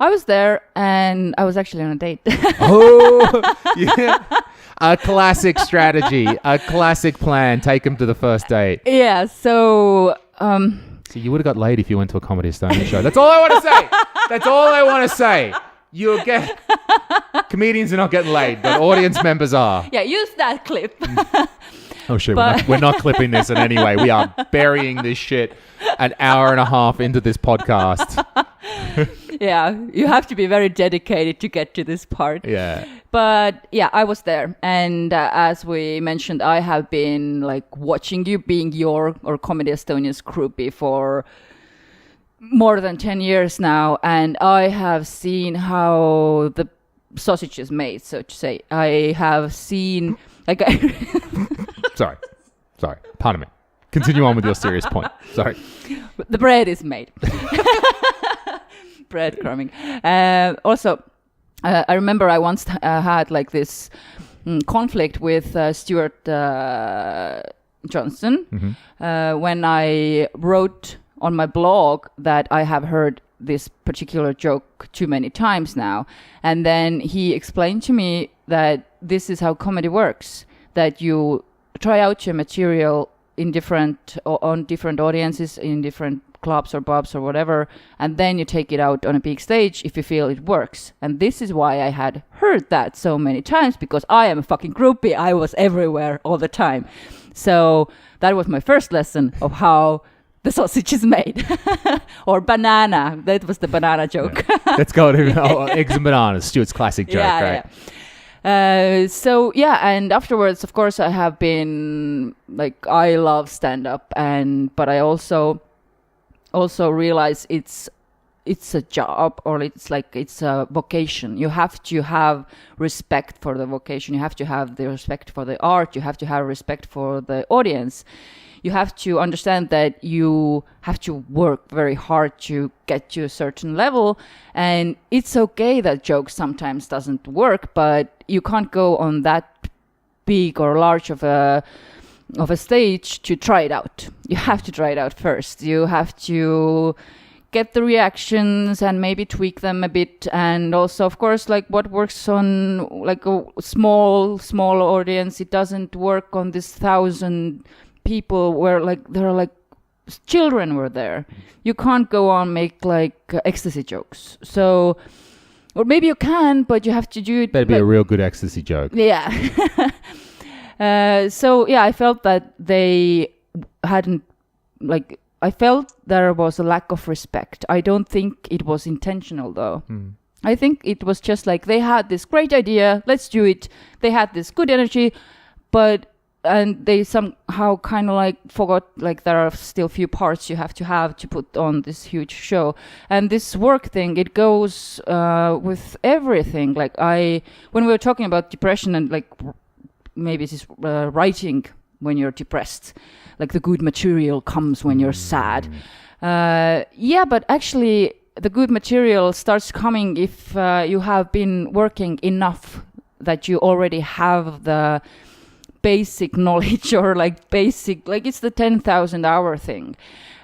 I was there, and I was actually on a date. Oh, yeah. A classic strategy, a classic plan. Take him to the first date. Yeah, so... So you would have got laid if you went to a Comedy Estonia show. That's all I want to say. That's all I want to say. You'll get... Comedians are not getting laid, but audience members are. Yeah, use that clip. Oh, shit. We're not clipping this in any way. We are burying this shit an hour and a half into this podcast. Yeah, you have to be very dedicated to get to this part. Yeah. But yeah, I was there. And as we mentioned, I have been like watching you being your or Comedy Estonia's groupie for more than 10 years now. And I have seen how the sausage is made, so to say. I have seen... like Sorry. Pardon me. Continue on with your serious point. Sorry. The bread is made. Breadcrumbing. Also, I remember I once had like this conflict with Stuart Johnson when I wrote on my blog that I have heard this particular joke too many times now. And then he explained to me that this is how comedy works, that you try out your material on different audiences, in different clubs or pubs or whatever, and then you take it out on a big stage if you feel it works. And this is why I had heard that so many times, because I am a fucking groupie. I was everywhere all the time. So that was my first lesson of how the sausage is made. Or banana. That was the banana joke. Yeah. Let's go to eggs and bananas. Stuart's classic joke, right? Yeah. So yeah, and afterwards, of course, I have been like, I love stand-up, but I also realize it's a job, or it's a vocation. You have to have respect for the vocation. You have to have the respect for the art. You have to have respect for the audience. You have to understand that you have to work very hard to get to a certain level, and it's okay that jokes sometimes doesn't work, but you can't go on that big or large of a stage to try it out. You have to try it out first. You have to get the reactions and maybe tweak them a bit, and also, of course, like what works on like a small audience, it doesn't work on this 1,000 people where like there are like children were there. You can't go on make like ecstasy jokes. So, or maybe you can, but you have to do it. Better be a real good ecstasy joke. Yeah. So yeah, I felt that they hadn't like. I felt there was a lack of respect. I don't think it was intentional though. I think it was just like they had this great idea. Let's do it. They had this good energy, and they somehow kind of like forgot like there are still few parts you have to put on this huge show. And this work thing, it goes with everything. Like when we were talking about depression and like maybe this writing when you're depressed, like the good material comes when you're sad. Yeah, but actually the good material starts coming if you have been working enough that you already have the basic knowledge, or like it's the 10,000 hour thing.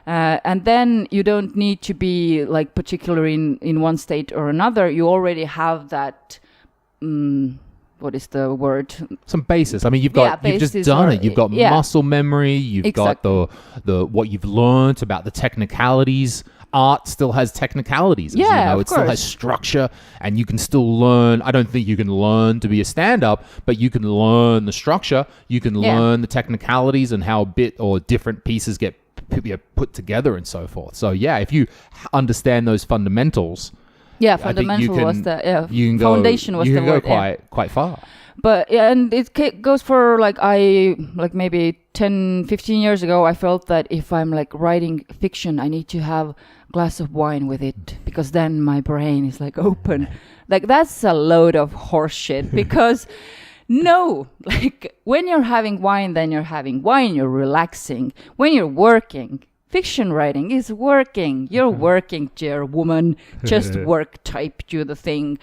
And then you don't need to be like particular in one state or another. You already have that, what is the word? Some basis. I mean, you've just done it. You've got muscle memory. You've got the what you've learned about the technicalities art still has technicalities. It still has structure, and you can still learn. I don't think you can learn to be a stand-up, but you can learn the structure. You can learn the technicalities and how a bit or different pieces get put together and so forth. So if you understand those fundamentals, fundamental was the foundation was the word. You can go quite far. But and it goes for maybe 10, 15 years ago, I felt that if I'm like writing fiction, I need to have a glass of wine with it because then my brain is like open. Like that's a load of horse shit because no, like when you're having wine, then you're having wine, you're relaxing. When you're working, fiction writing is working. You're working, dear woman. Just work, type, do the thing.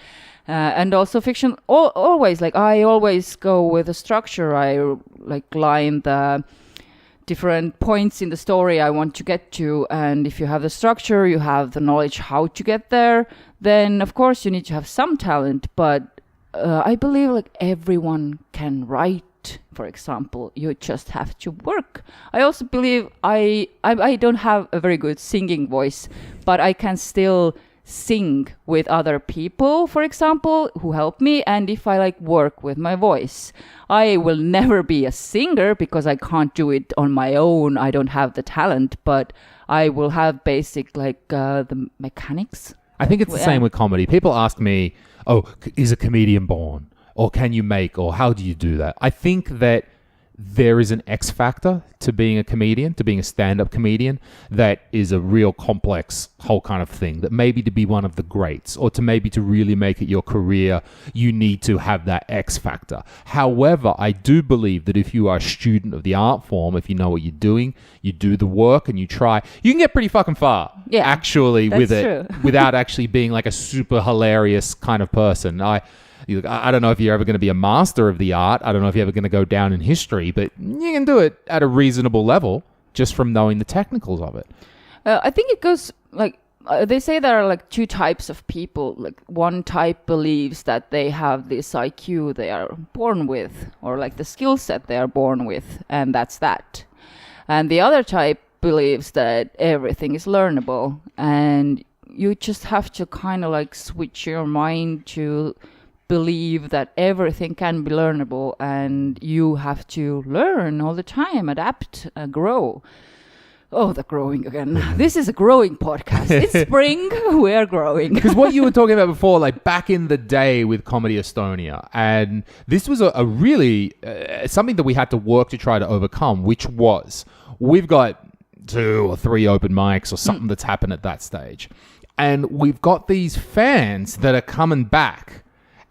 And also fiction, always, like I always go with a structure. I like line the different points in the story I want to get to. And if you have the structure, you have the knowledge how to get there, then of course you need to have some talent. But I believe like everyone can write, for example. You just have to work. I also believe I don't have a very good singing voice, but I can still sing with other people, for example, who help me. And if I like work with my voice, I will never be a singer because I can't do it on my own. I don't have the talent, but I will have basic like the mechanics. I think it's the same with comedy. People ask me, is a comedian born? Or can you make? Or how do you do that? I think that there is an X factor to being a comedian, to being a stand-up comedian, that is a real complex whole kind of thing, that maybe to be one of the greats or to maybe to really make it your career, you need to have that X factor. However, I do believe that if you are a student of the art form, if you know what you're doing, you do the work and you try, you can get pretty fucking far actually with it without actually being like a super hilarious kind of person. I don't know if you're ever going to be a master of the art. I don't know if you're ever going to go down in history, but you can do it at a reasonable level just from knowing the technicals of it. I think it goes like, they say there are like two types of people. Like one type believes that they have this IQ they are born with, or like the skill set they are born with, and that's that. And the other type believes that everything is learnable, and you just have to kind of like switch your mind to believe that everything can be learnable, and you have to learn all the time, adapt, grow. Oh, the growing again. This is a growing podcast. It's spring. We're growing. Because what you were talking about before, like back in the day with Comedy Estonia, and this was a really something that we had to work to try to overcome, which was we've got 2 or 3 open mics or something that's happened at that stage. And we've got these fans that are coming back.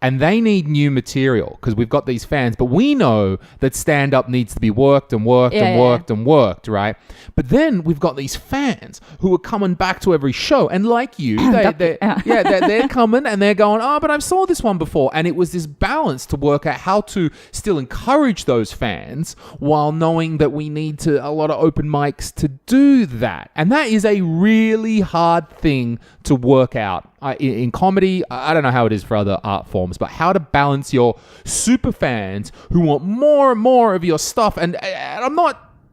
And they need new material because we've got these fans. But we know that stand-up needs to be worked and worked and worked and worked, right? But then we've got these fans who are coming back to every show. And like you, they're coming and they're going, but I saw this one before. And it was this balance to work out how to still encourage those fans while knowing that we need a lot of open mics to do that. And that is a really hard thing to work out. In comedy, I don't know how it is for other art forms, but how to balance your super fans who want more and more of your stuff. And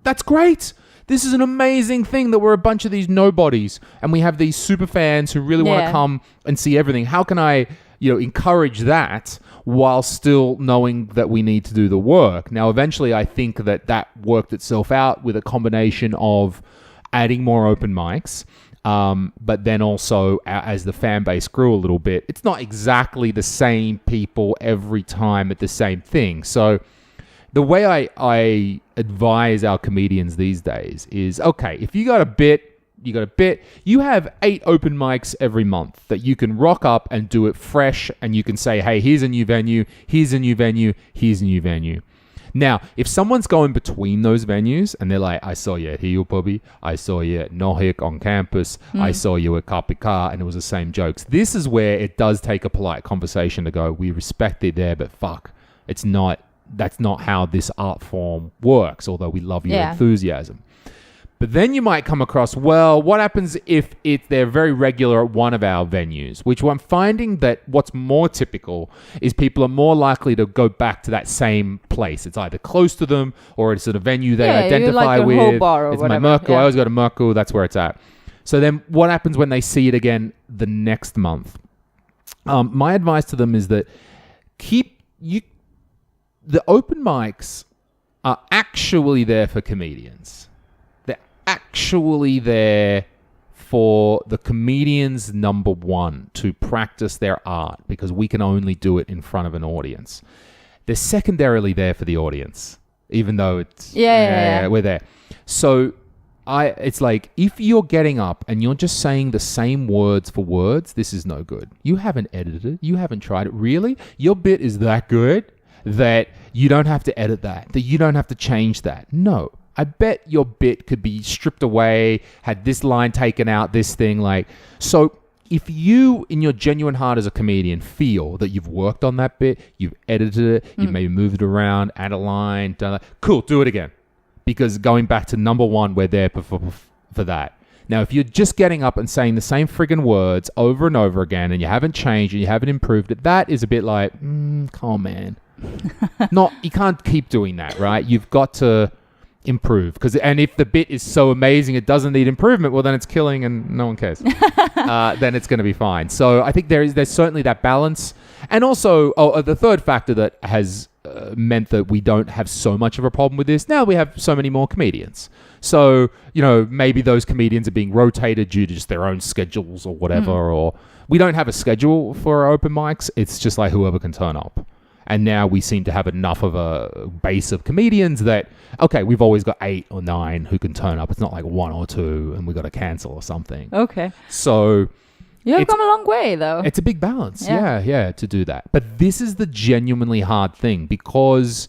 that's great. This is an amazing thing that we're a bunch of these nobodies and we have these super fans who really want to come and see everything. How can I, encourage that while still knowing that we need to do the work? Now, eventually, I think that worked itself out with a combination of adding more open mics. But then also as the fan base grew a little bit, it's not exactly the same people every time at the same thing. So the way I advise our comedians these days is, okay, if you got a bit, you have 8 open mics every month that you can rock up and do it fresh. And you can say, hey, here's a new venue, here's a new venue, here's a new venue. Now, if someone's going between those venues and they're like, I saw you at Hiupubi, I saw you at Nohik on campus, I saw you at Kapika, and it was the same jokes. This is where it does take a polite conversation to go, we respect it there, but fuck, that's not how this art form works, although we love your enthusiasm. But then you might come across, well, what happens if they're very regular at one of our venues? Which I'm finding that what's more typical is people are more likely to go back to that same place. It's either close to them or it's at a venue they identify with. Bar or it's whatever. my Merkel. I always go to Merkel. That's where it's at. So then what happens when they see it again the next month? My advice to them is that the open mics are actually there for comedians. They're actually there for the comedians, number one, to practice their art, because we can only do it in front of an audience. They're secondarily there for the audience, even though it's we're there. So it's like, if you're getting up and you're just saying the same words for words, this is no good. You haven't edited it. You haven't tried it. Really? Your bit is that good that you don't have to edit that you don't have to change that. No. I bet your bit could be stripped away, had this line taken out, this thing, like... So if you, in your genuine heart as a comedian, feel that you've worked on that bit, you've edited it, you've maybe moved it around, add a line, done that, cool, do it again. Because going back to number one, we're there for that. Now, if you're just getting up and saying the same friggin' words over and over again, and you haven't changed and you haven't improved it, that is a bit like, come on, man. You can't keep doing that, right? You've got to improve, and if the bit is so amazing it doesn't need improvement, well, then it's killing and no one cares. Then it's going to be fine. So I think there's certainly that balance. And also the third factor that has meant that we don't have so much of a problem with this, now we have so many more comedians. So, maybe those comedians are being rotated due to just their own schedules or whatever, or we don't have a schedule for our open mics. It's just like whoever can turn up. And now we seem to have enough of a base of comedians that, okay, we've always got 8 or 9 who can turn up. It's not like 1 or 2 and we've got to cancel or something. Okay. So... You have come a long way, though. It's a big balance, yeah, to do that. But this is the genuinely hard thing, because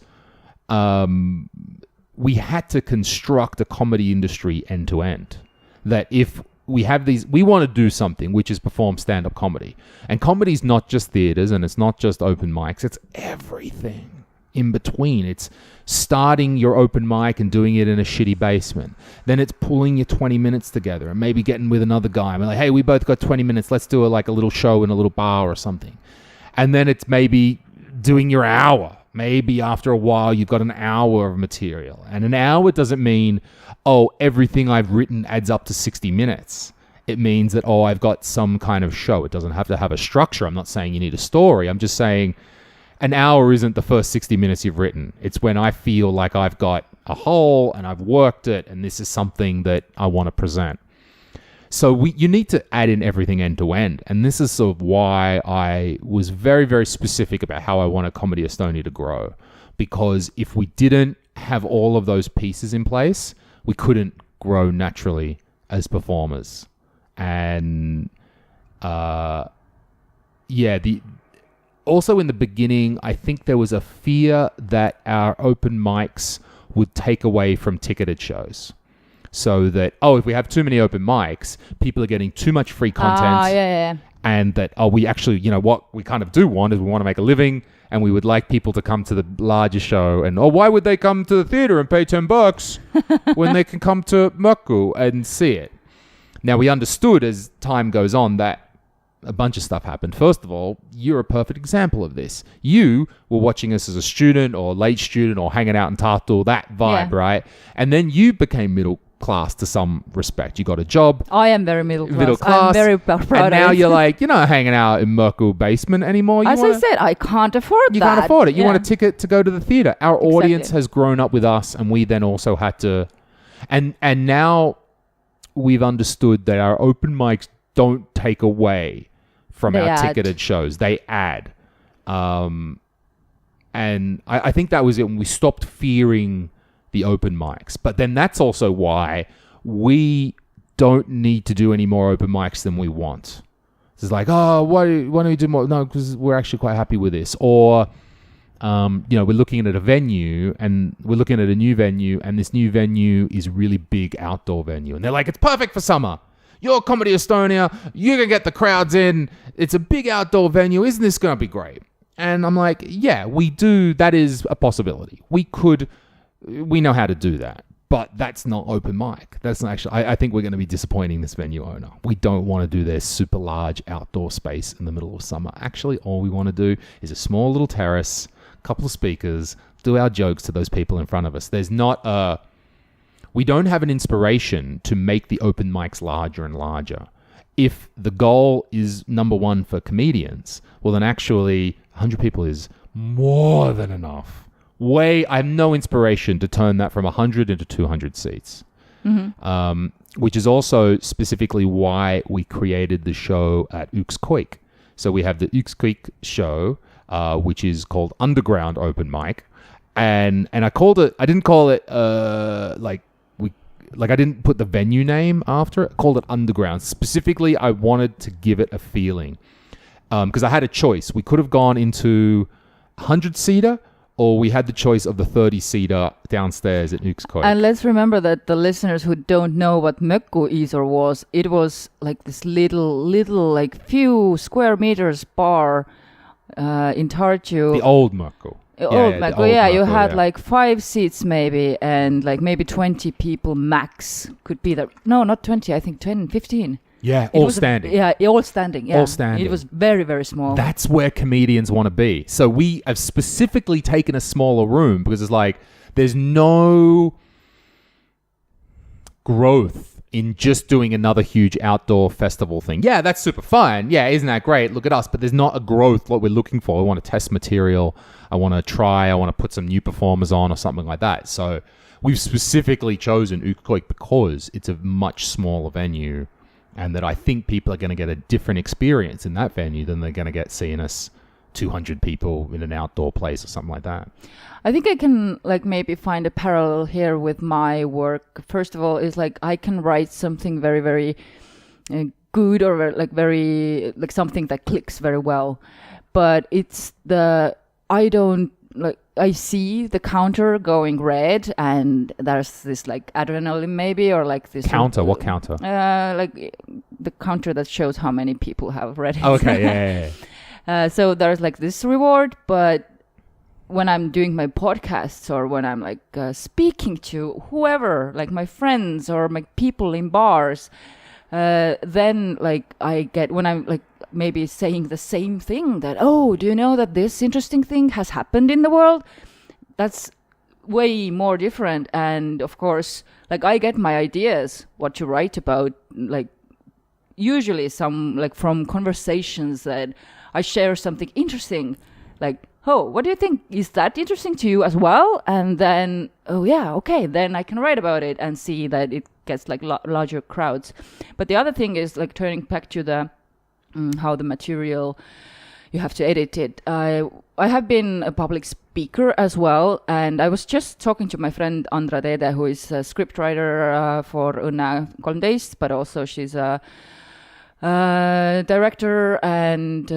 we had to construct a comedy industry end to end. That if we have we want to do something, which is perform stand-up comedy. And comedy's not just theaters, and it's not just open mics. It's everything in between. It's starting your open mic and doing it in a shitty basement. Then it's pulling your 20 minutes together and maybe getting with another guy. And we're like, hey, we both got 20 minutes. Let's do a little show in a little bar or something. And then it's maybe doing your hour. Maybe after a while, you've got an hour of material. And an hour doesn't mean, everything I've written adds up to 60 minutes. It means that, I've got some kind of show. It doesn't have to have a structure. I'm not saying you need a story. I'm just saying an hour isn't the first 60 minutes you've written. It's when I feel like I've got a whole and I've worked it and this is something that I want to present. So you need to add in everything end to end. And this is sort of why I was very, very specific about how I wanted Comedy Estonia to grow. Because if we didn't have all of those pieces in place, we couldn't grow naturally as performers. And also in the beginning, I think there was a fear that our open mics would take away from ticketed shows. So that, if we have too many open mics, people are getting too much free content. And that, we actually, what we kind of do want is we want to make a living, and we would like people to come to the larger show. And, why would they come to the theater and pay $10 when they can come to Mökku and see it? Now, we understood as time goes on that a bunch of stuff happened. First of all, you're a perfect example of this. You were watching us as a student or late student or hanging out in Tartu, that vibe, right? And then you became middle class to some respect. You got a job. I am very middle class. I'm very proud of it. And now you're like, you're not hanging out in Mökku basement anymore. I said, I can't afford that. You can't afford it. You want a ticket to go to the theater. Our audience has grown up with us, and we then also had to... And now we've understood that our open mics don't take away from our ticketed shows. They add. And I think that was it when we stopped fearing the open mics. But then that's also why we don't need to do any more open mics than we want. It's like, why don't we do more? No, because we're actually quite happy with this. Or, we're looking at a venue, and we're looking at a new venue, and this new venue is a really big outdoor venue. And they're like, it's perfect for summer. You're Comedy Estonia. You can get the crowds in. It's a big outdoor venue. Isn't this going to be great? And I'm like, yeah, we do. That is a possibility. We know how to do that. But that's not open mic. That's not actually... I think we're going to be disappointing this venue owner. We don't want to do their super large outdoor space in the middle of summer. Actually, all we want to do is a small little terrace, a couple of speakers, do our jokes to those people in front of us. There's not a... we don't have an inspiration to make the open mics larger and larger. If the goal is number one for comedians, well, then actually 100 people is more than enough. I have no inspiration to turn that from 100 into 200 seats. Which is also specifically why we created the show at Ykskøik. So we have the Ykskøik show, which is called Underground Open Mic. And I didn't call it I didn't put the venue name after it. I called it Underground. Specifically, I wanted to give it a feeling. Because I had a choice. We could have gone into 100-seater, or we had the choice of the 30-seater downstairs at Ykskøik. And let's remember that the listeners who don't know what Mökku is or was, it was like this little like few square meters bar in Tartu. The old Mökku. You had like 5 seats maybe, and like maybe 20 people max could be there. No, not 20, I think 10, 15. Yeah, all standing. All standing. Yeah. All standing. It was very, very small. That's where comedians want to be. So we have specifically taken a smaller room because it's like there's no growth in just doing another huge outdoor festival thing. Yeah, that's super fun. Yeah, isn't that great? Look at us. But there's not a growth what we're looking for. We want to test material. I want to put some new performers on or something like that. So we've specifically chosen Ykskøik because it's a much smaller venue, and that I think people are going to get a different experience in that venue than they're going to get seeing us 200 people in an outdoor place or something like that. I think I can like maybe find a parallel here with my work. First of all, is like I can write something very, very good, or like very like something that clicks very well, but it's I see the counter going red, and there's this like adrenaline maybe, or like this counter. What counter? Like the counter that shows how many people have read it. Okay, yeah. So there's like this reward, but when I'm doing my podcasts, or when I'm like speaking to whoever, like my friends or my people in bars, then like I get, when I'm like maybe saying the same thing, that, oh, do you know that this interesting thing has happened in the world? That's way more different. And of course, like I get my ideas, what to write about, like usually some like from conversations that I share something interesting, like, oh, what do you think? Is that interesting to you as well? And then, oh yeah, okay, then I can write about it and see that it gets like larger crowds. But the other thing is like turning back to the how the material, you have to edit it. I have been a public speaker as well, and I was just talking to my friend Andra Teede, who is a scriptwriter for Õnne 13, but also she's a director and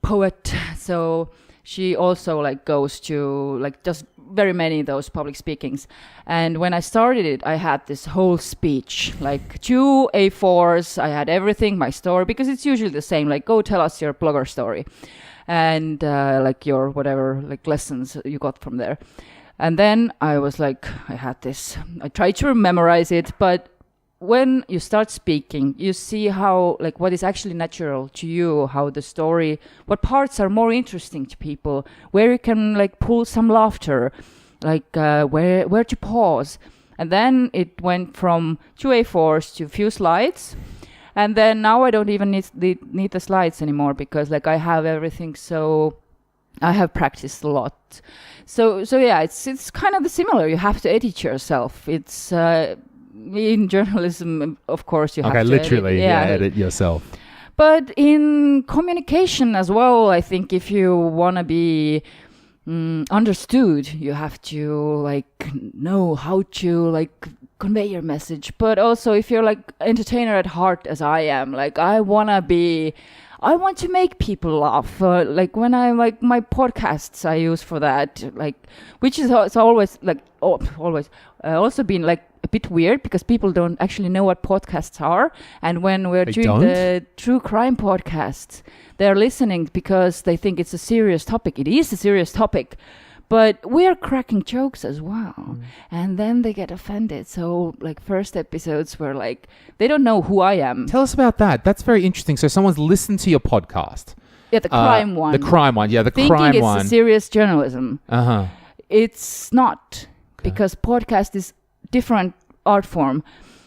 poet. So she also like goes to like just very many of those public speakings. And when I started it, I had this whole speech, like 2 A4s. I had everything, my story, because it's usually the same, like go tell us your blogger story, and like your whatever like lessons you got from there. And then I was like, I had this, I tried to memorize it, but when you start speaking, you see how, like, what is actually natural to you, how the story, what parts are more interesting to people, where you can, like, pull some laughter, like, where to pause. And then it went from 2 A4s to a few slides. And then now I don't even need the slides anymore, because, like, I have everything, so I have practiced a lot. So yeah, it's kind of similar. You have to edit yourself. It's... in journalism, of course, you have to literally edit yourself. But in communication as well, I think if you want to be understood, you have to like know how to like convey your message. But also, if you're like entertainer at heart, as I am, like I want to make people laugh. Like when I like my podcasts, I use for that, like, which is it's always like also been like a bit weird, because people don't actually know what podcasts are. And when we're doing the true crime podcasts, they're listening because they think it's a serious topic. It is a serious topic, but we're cracking jokes as well. And then they get offended. So like first episodes were like, they don't know who I am. Tell us about that. That's very interesting. So someone's listened to your podcast. Yeah, the crime one. The crime one. Yeah, the thinking crime it's a serious journalism. Uh-huh. It's not, because podcast is different art form.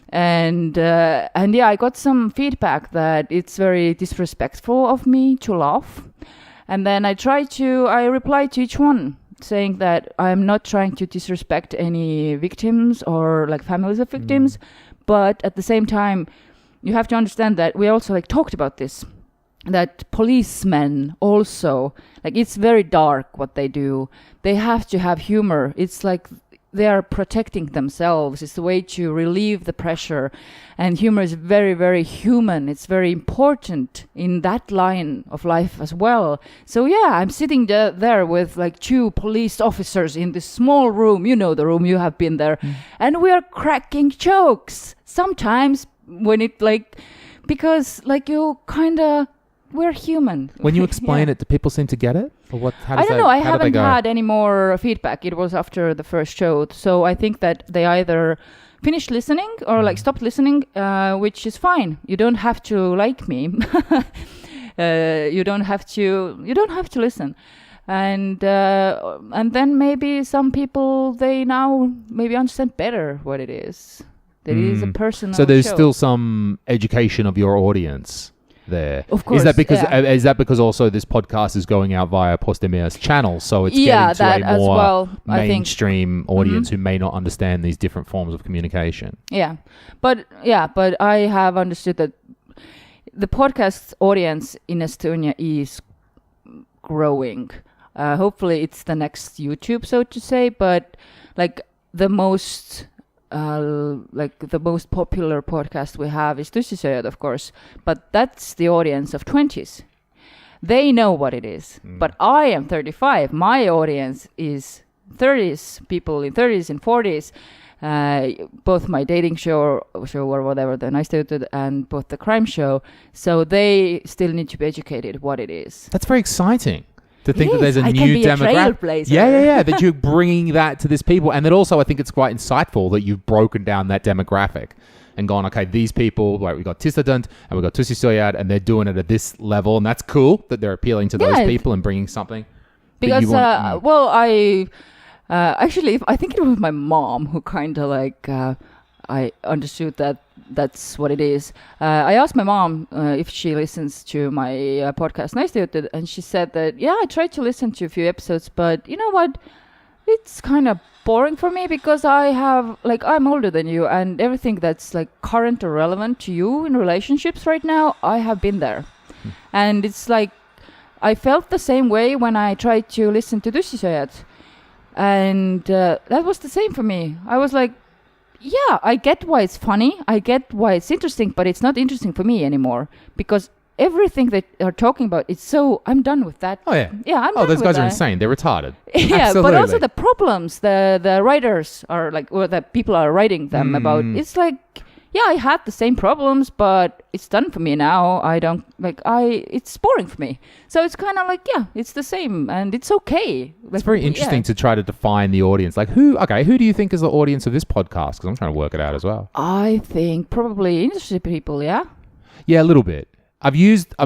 And yeah, I got some feedback that it's very disrespectful of me to laugh. And then I replied to each one saying that I'm not trying to disrespect any victims or like families of victims. But at the same time, you have to understand that we also like talked about this, that policemen also, like it's very dark what they do. They have to have humor. It's like they are protecting themselves. It's the way to relieve the pressure. And humor is very, very human. It's very important in that line of life as well. So yeah, I'm sitting there with like 2 police officers in this small room. You know the room, you have been there. And we are cracking jokes. Sometimes when it like, because like you kind of, we're human. When you explain it, do people seem to get it? Or what? I don't know. I haven't had any more feedback. It was after the first show. So I think that they either finished listening or like stopped listening, which is fine. You don't have to like me. You don't have to listen. And then maybe some people, they now maybe understand better what it is. That it is a personal So there's show. still some education of your audience there. Of course. Is that because also this podcast is going out via Postimees channel, so it's getting to a more mainstream audience who may not understand these different forms of communication? But I have understood that the podcast audience in Estonia is growing. Hopefully it's the next YouTube, so to say, but like the most popular podcast we have is Tussisööd, of course, but that's the audience of 20s. They know what it is. But I am 35. My audience is 30s, people in 30s and 40s. Both my dating show or whatever, the Untitled, and both the crime show. So they still need to be educated what it is. That's very exciting. To think that there's a new demographic. That you're bringing that to this people. And then also I think it's quite insightful that you've broken down that demographic and gone, okay, these people, like we got Tistadant and we got Tussisööd, and they're doing it at this level. And that's cool that they're appealing to those people and bringing something. Because, actually, I think it was my mom who kind of like, I understood that that's what it is. I asked my mom if she listens to my podcast, Untitled, and she said that, I tried to listen to a few episodes, but you know what? It's kind of boring for me because I'm older than you, and everything that's like current or relevant to you in relationships right now, I have been there. And it's like, I felt the same way when I tried to listen to Tussisööd. And that was the same for me. I was like, I get why it's funny. I get why it's interesting, but it's not interesting for me anymore because everything that they're talking about, it's so, I'm done with that. Oh, yeah. Yeah, I'm done those with guys that. are insane. They're retarded. But also the problems the writers are like, or the people are writing them about. It's like, I had the same problems, but it's done for me now. I don't, it's boring for me. So it's kind of like, it's the same and it's okay. It's very interesting to try to define the audience. Like who do you think is the audience of this podcast? Because I'm trying to work it out as well. I think probably industry people, Yeah, a little bit. I'm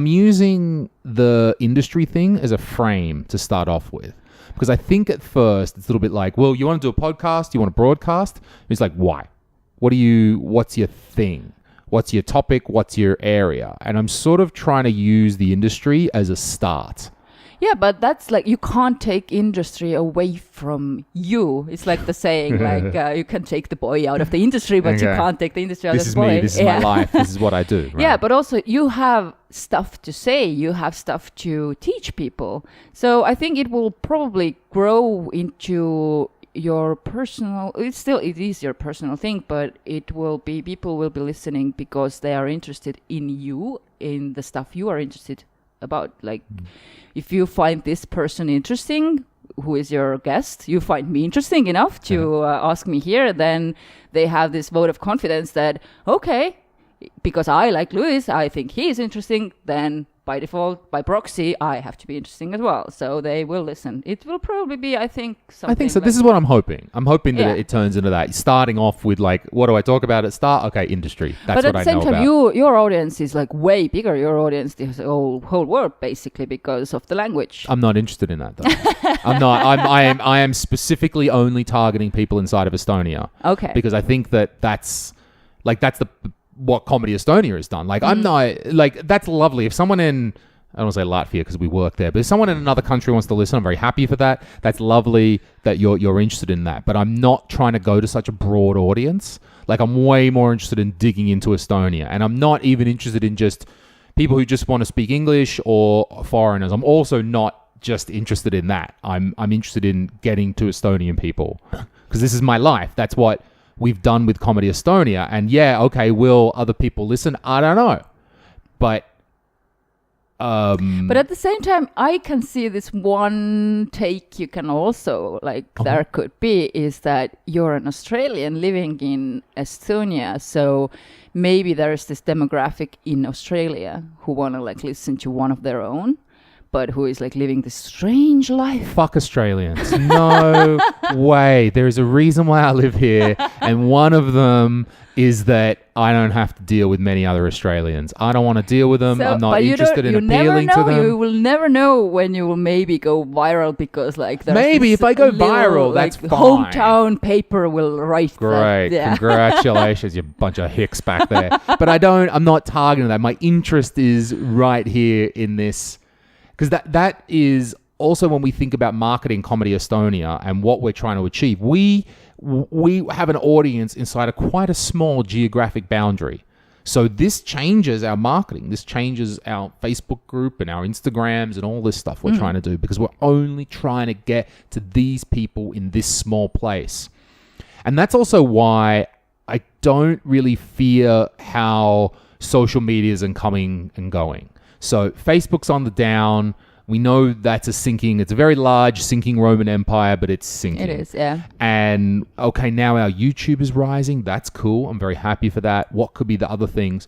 using the industry thing as a frame to start off with. Because I think at first it's a little bit like, well, you want to do a podcast? You want to broadcast? It's like, why? What's your thing? What's your topic? What's your area? And I'm sort of trying to use the industry as a start. Yeah, but that's like, you can't take industry away from you. It's like the saying, like, you can take the boy out of the industry, but you can't take the industry out of the boy. This is my life. This is what I do. Right? Yeah, but also you have stuff to say. You have stuff to teach people. So I think it will probably grow into your personal, it is your personal thing, but people will be listening because they are interested in you, in the stuff you are interested about. Like if you find this person interesting, who is your guest, you find me interesting enough to ask me here, then they have this vote of confidence that, okay, because I like Louis, I think he is interesting, then by default, by proxy, I have to be interesting as well. So they will listen. It will probably be, I think, something. I think so. This is what I'm hoping. I'm hoping that it turns into that. Starting off with like, what do I talk about at start? Okay, industry. That's what I know about. But at the same time, your audience is like way bigger. Your audience is the whole world basically because of the language. I'm not interested in that though. I'm not. I am specifically only targeting people inside of Estonia. Okay. Because I think that's what Comedy Estonia has done. Like, I'm not, like, that's lovely. If someone in, I don't want to say Latvia because we work there, but if someone in another country wants to listen, I'm very happy for that. That's lovely that you're interested in that. But I'm not trying to go to such a broad audience. Like, I'm way more interested in digging into Estonia. And I'm not even interested in just people who just want to speak English or foreigners. I'm also not just interested in that. I'm interested in getting to Estonian people because this is my life. That's what we've done with Comedy Estonia. And yeah, okay, will other people listen? I don't know. But at the same time, I can see this one take you can also, like, there could be, is that you're an Australian living in Estonia. So maybe there's this demographic in Australia who want to, like, listen to one of their own, but who is like living this strange life. Fuck Australians. No way. There is a reason why I live here. And one of them is that I don't have to deal with many other Australians. I don't want to deal with them. I'm not interested in appealing to them. You will never know when you will maybe go viral because like maybe if I go viral, that's fine. Hometown paper will write Great. that. Yeah. Congratulations, you bunch of hicks back there. But I'm not targeting that. My interest is right here in this. Because that is also when we think about marketing Comedy Estonia and what we're trying to achieve. We have an audience inside of quite a small geographic boundary. So this changes our marketing. This changes our Facebook group and our Instagrams and all this stuff we're trying to do because we're only trying to get to these people in this small place. And that's also why I don't really fear how social medias are coming and going. So Facebook's on the down. We know that's it's a very large sinking Roman Empire, but it's sinking. It is, yeah. And okay, now our YouTube is rising. That's cool. I'm very happy for that. What could be the other things?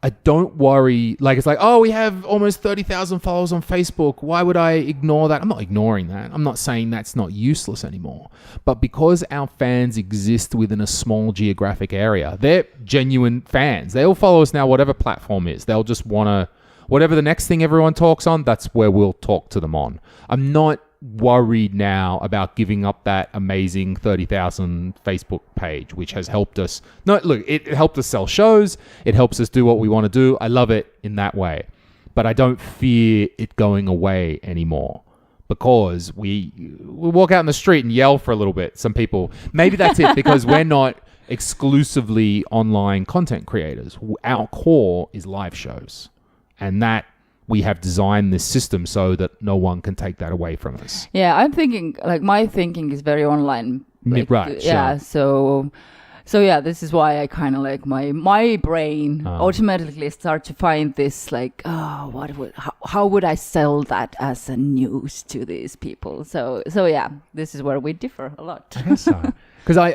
I don't worry. Like, it's like, oh, we have almost 30,000 followers on Facebook. Why would I ignore that? I'm not ignoring that. I'm not saying that's not useless anymore. But because our fans exist within a small geographic area, they're genuine fans. They'll follow us now, whatever platform is. They'll just want to, whatever the next thing everyone talks on, that's where we'll talk to them on. I'm not worried now about giving up that amazing 30,000 Facebook page, which has helped us. No, look, it helped us sell shows. It helps us do what we want to do. I love it in that way. But I don't fear it going away anymore because we walk out in the street and yell for a little bit. Some people, maybe that's it because we're not exclusively online content creators. Our core is live shows. And that we have designed this system so that no one can take that away from us. Yeah, I'm thinking, like, my thinking is very online. Like, right, yeah, sure. So yeah, this is why I kind of like my brain automatically start to find this like, oh, how would I sell that as a news to these people? So yeah, this is where we differ a lot. I guess so.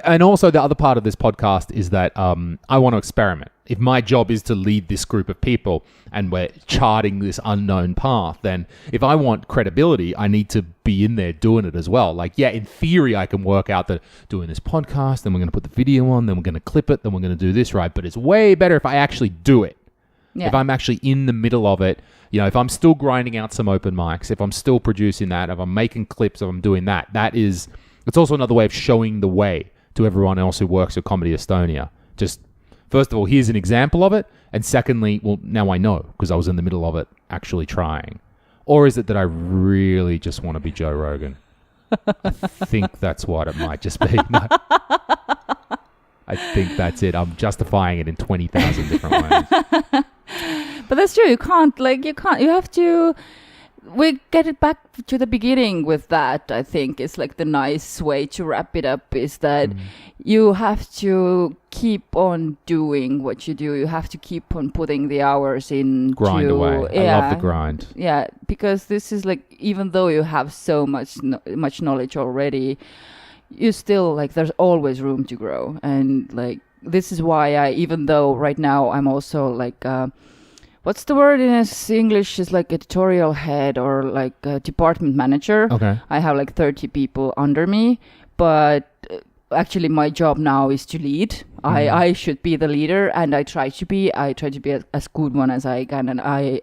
And also the other part of this podcast is that I want to experiment. If my job is to lead this group of people and we're charting this unknown path, then if I want credibility, I need to be in there doing it as well. Like, yeah, in theory, I can work out that doing this podcast, then we're going to put the video on, then we're going to clip it, then we're going to do this, right? But it's way better if I actually do it. Yeah. If I'm actually in the middle of it, you know, if I'm still grinding out some open mics, if I'm still producing that, if I'm making clips, if I'm doing that, it's also another way of showing the way to everyone else who works at Comedy Estonia. Just, first of all, here's an example of it. And secondly, well, now I know because I was in the middle of it actually trying. Or is it that I really just want to be Joe Rogan? I think that's what it might just be. No. I think that's it. I'm justifying it in 20,000 different ways. But that's true. You have to... We get it back to the beginning with that. I think it's like the nice way to wrap it up is that you have to keep on doing what you do. You have to keep on putting the hours in. Grind away. Yeah, I love the grind. Yeah, because this is like, even though you have so much knowledge already, you still like, there's always room to grow. And like, this is why even though right now I'm also like, what's the word in English is like editorial head or like a department manager. Okay. I have like 30 people under me, but actually my job now is to lead. I should be the leader, and I try to be as good one as I can, and I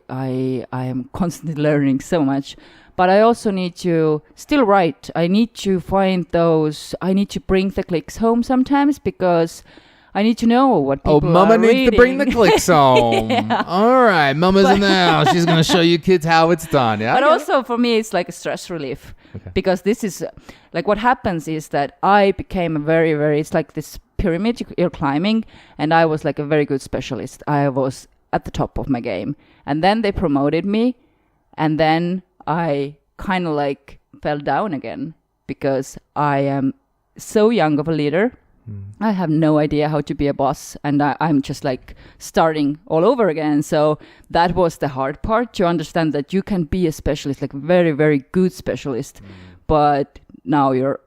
am constantly learning so much. But I also need to still write. I need to find those. I need to bring the clicks home sometimes because I need to know what people Mama are needs reading. to bring the clicks home. Yeah. All right, Mama's in the house. She's going to show you kids how it's done. Yeah. But also for me, it's like a stress relief because this is like what happens is that I became a very, very. It's like this pyramid you're climbing, and I was like a very good specialist. I was at the top of my game, and then they promoted me, and then I kind of like fell down again because I am so young of a leader. I have no idea how to be a boss, and I'm just like starting all over again. So that was the hard part, to understand that you can be a specialist, like very, very good specialist, but now you're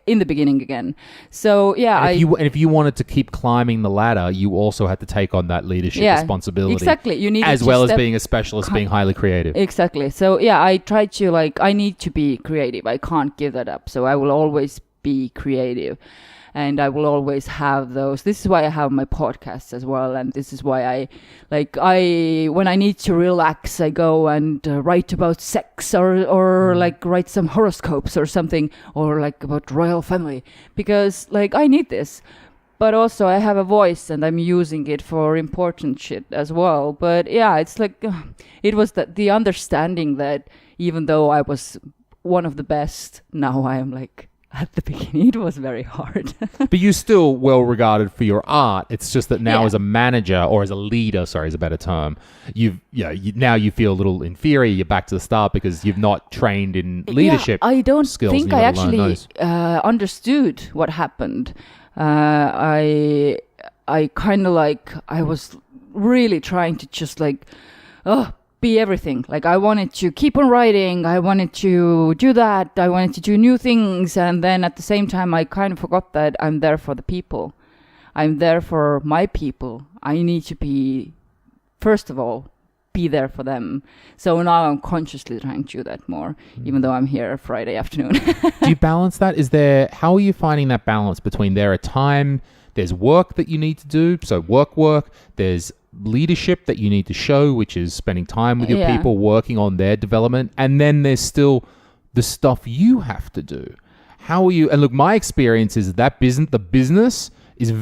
in the beginning again. So yeah, if you wanted to keep climbing the ladder, you also had to take on that leadership responsibility. Exactly. You need as well as being a specialist, being highly creative. Exactly. So yeah, I try to I need to be creative. I can't give that up. So I will always be creative. And I will always have those. This is why I have my podcasts as well. And this is why when I need to relax, I go and write about sex or like write some horoscopes or something, or like about royal family, because like I need this. But also I have a voice and I'm using it for important shit as well. But yeah, it's like, it was the understanding that even though I was one of the best, now I am like, at the beginning, it was very hard. But you're still well regarded for your art. It's just that now as a manager, or as a leader, sorry, is a better term, now you feel a little inferior. You're back to the start because you've not trained in leadership skills. I don't think I actually understood what happened. I kind of like, I was really trying to just like, be everything. Like I wanted to keep on writing. I wanted to do that. I wanted to do new things. And then at the same time, I kind of forgot that I'm there for the people. I'm there for my people. I need to be, first of all, be there for them. So now I'm consciously trying to do that more, even though I'm here Friday afternoon. Do you balance that? How are you finding that balance between there's work that you need to do, so work, there's leadership that you need to show, which is spending time with your people, working on their development, and then there's still the stuff you have to do. How are you? And look, my experience is that the business is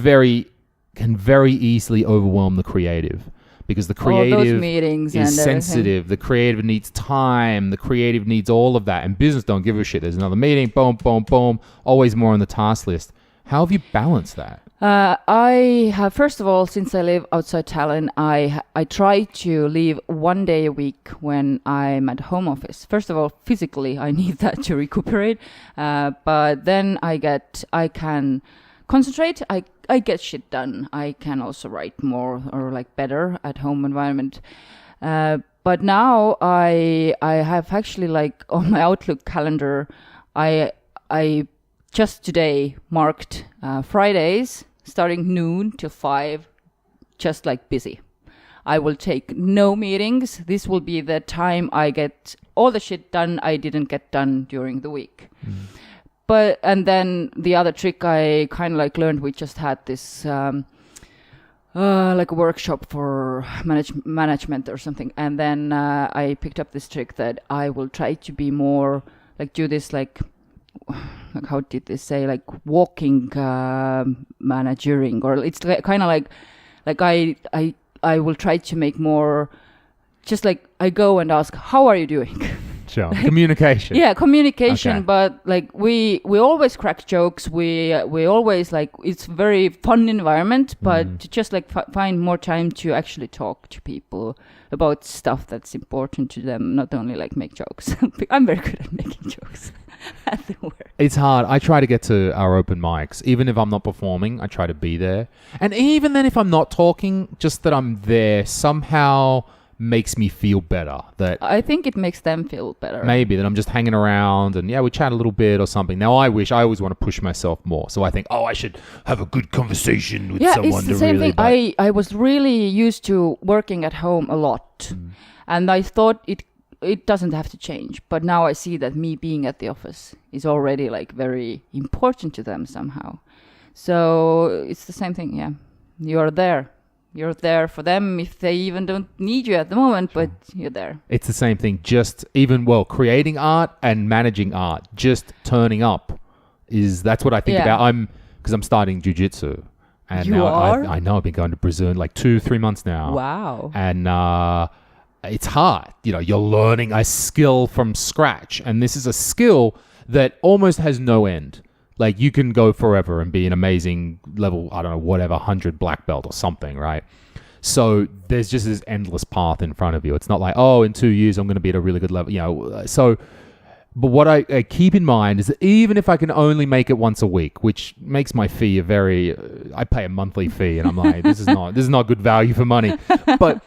can very easily overwhelm the creative, because the creative is sensitive. The creative needs time. The creative needs all of that, and business don't give a shit. There's another meeting, boom, boom, boom, always more on the task list. How have you balanced that? I have, first of all, since I live outside Tallinn, I try to leave 1 day a week when I'm at home office. First of all, physically, I need that to recuperate. But then I can concentrate. I get shit done. I can also write more or like better at home environment. But now I have actually like on my Outlook calendar, I just today marked Fridays starting noon till 5, just like busy. I will take no meetings. This will be the time I get all the shit done I didn't get done during the week. And then the other trick I kind of like learned, we just had this like a workshop for management or something. And then I picked up this trick that I will try to be more like do this like how did they say, like walking managering, or it's kind of like I will try to make more just like I go and ask, how are you doing? Sure. Communication. Yeah, communication. Okay. But like we always crack jokes. We always like, it's very fun environment, but to just like find more time to actually talk to people about stuff that's important to them, not only like make jokes. I'm very good at making jokes at the work. It's hard. I try to get to our open mics. Even if I'm not performing, I try to be there. And even then if I'm not talking, just that I'm there somehow makes me feel better. That I think it makes them feel better. Maybe that I'm just hanging around and we chat a little bit or something. Now I always want to push myself more. So I think, I should have a good conversation with someone. Yeah, it's the same thing. I was really used to working at home a lot, and I thought it doesn't have to change. But now I see that me being at the office is already like very important to them somehow. So it's the same thing. Yeah, you're there. You're there for them if they even don't need you at the moment, but you're there. It's the same thing. Just creating art and managing art, just turning up that's what I think about. Because I'm starting jiu-jitsu. And you are? I know I've been going to Brazil in like 2-3 months now. Wow. And it's hard. You're learning a skill from scratch. And this is a skill that almost has no end. Like you can go forever and be an amazing level, 100 black belt or something, right? So there's just this endless path in front of you. It's not like, in 2 years I'm going to be at a really good level, But what I keep in mind is that even if I can only make it once a week, which makes my fee I pay a monthly fee, and I'm like, this is not good value for money. But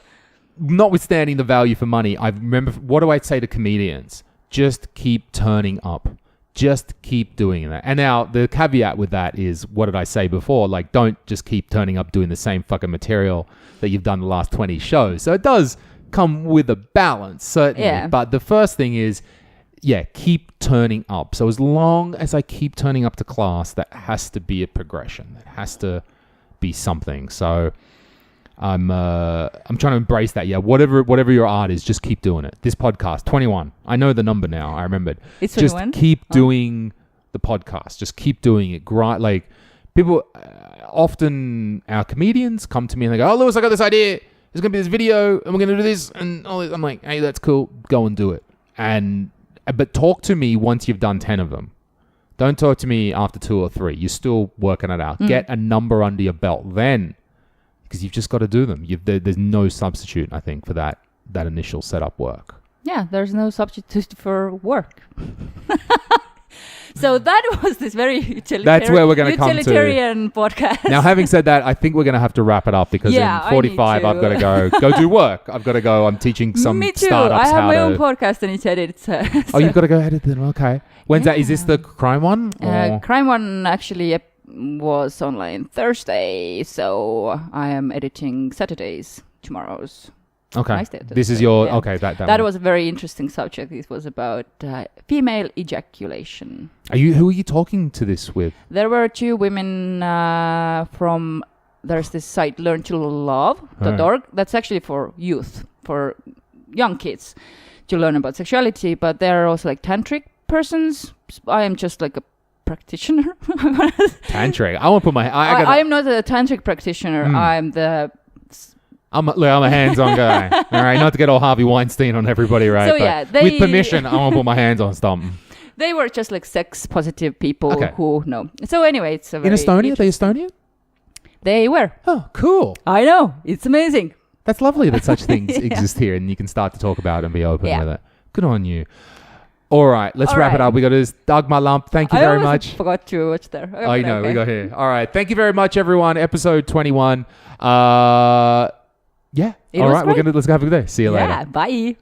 notwithstanding the value for money, I remember, what do I say to comedians? Just keep turning up. Just keep doing that. And now the caveat with that is, what did I say before? Like, don't just keep turning up doing the same fucking material that you've done the last 20 shows. So it does come with a balance, certainly. Yeah. But the first thing is, keep turning up. So as long as I keep turning up to class, that has to be a progression. That has to be something. So I'm trying to embrace that. Yeah, whatever your art is, just keep doing it. This podcast, 21. I know the number now. I remembered. It's 21? Just keep doing the podcast. Just keep doing it. Like people, often our comedians come to me and they go, "Oh, Lewis, I got this idea. There's gonna be this video, and we're gonna do this." And I'm like, "Hey, that's cool. Go and do it." But talk to me once you've done 10 of them. Don't talk to me after 2 or 3. You're still working it out. Get a number under your belt then. Because you've just got to do them. There's no substitute, I think, for that initial setup work. Yeah, there's no substitute for work. So that was this very That's where we're going to come to. Utilitarian podcast. Now, having said that, I think we're going to have to wrap it up because in 45, I've got to go do work. I've got to go. I'm teaching some Me too. startups I have my own podcast and it's edited. So. Oh, you've got to go edit them. Okay. When's that? Is this the crime one? Crime one actually was online Thursday, so I am editing Saturdays, tomorrow's. Okay. Nice day, this is your okay. That was a very interesting subject. It was about female ejaculation. Who are you talking to this with? There were 2 women from. There's this site LearnToLove.org. That's actually for youth, for young kids, to learn about sexuality. But there are also like tantric persons. I am just like a practitioner. Tantric. I want to put my. I am not a tantric practitioner. I'm a hands-on guy. All right, not to get all Harvey Weinstein on everybody, right? So with permission, I want to put my hands on something. They were just like sex-positive people who know. So anyway, it's a very in Estonia. They Estonian? They were. Oh, cool! I know. It's amazing. That's lovely that such things exist here, and you can start to talk about it and be open with it. Good on you. All right, let's wrap it up. We got this Dagmar Lamp. Thank you very much. I forgot to watch there. I know. We got here. All right. Thank you very much, everyone. Episode 21. Yeah. All right. Let's have a good day. See you later. Bye.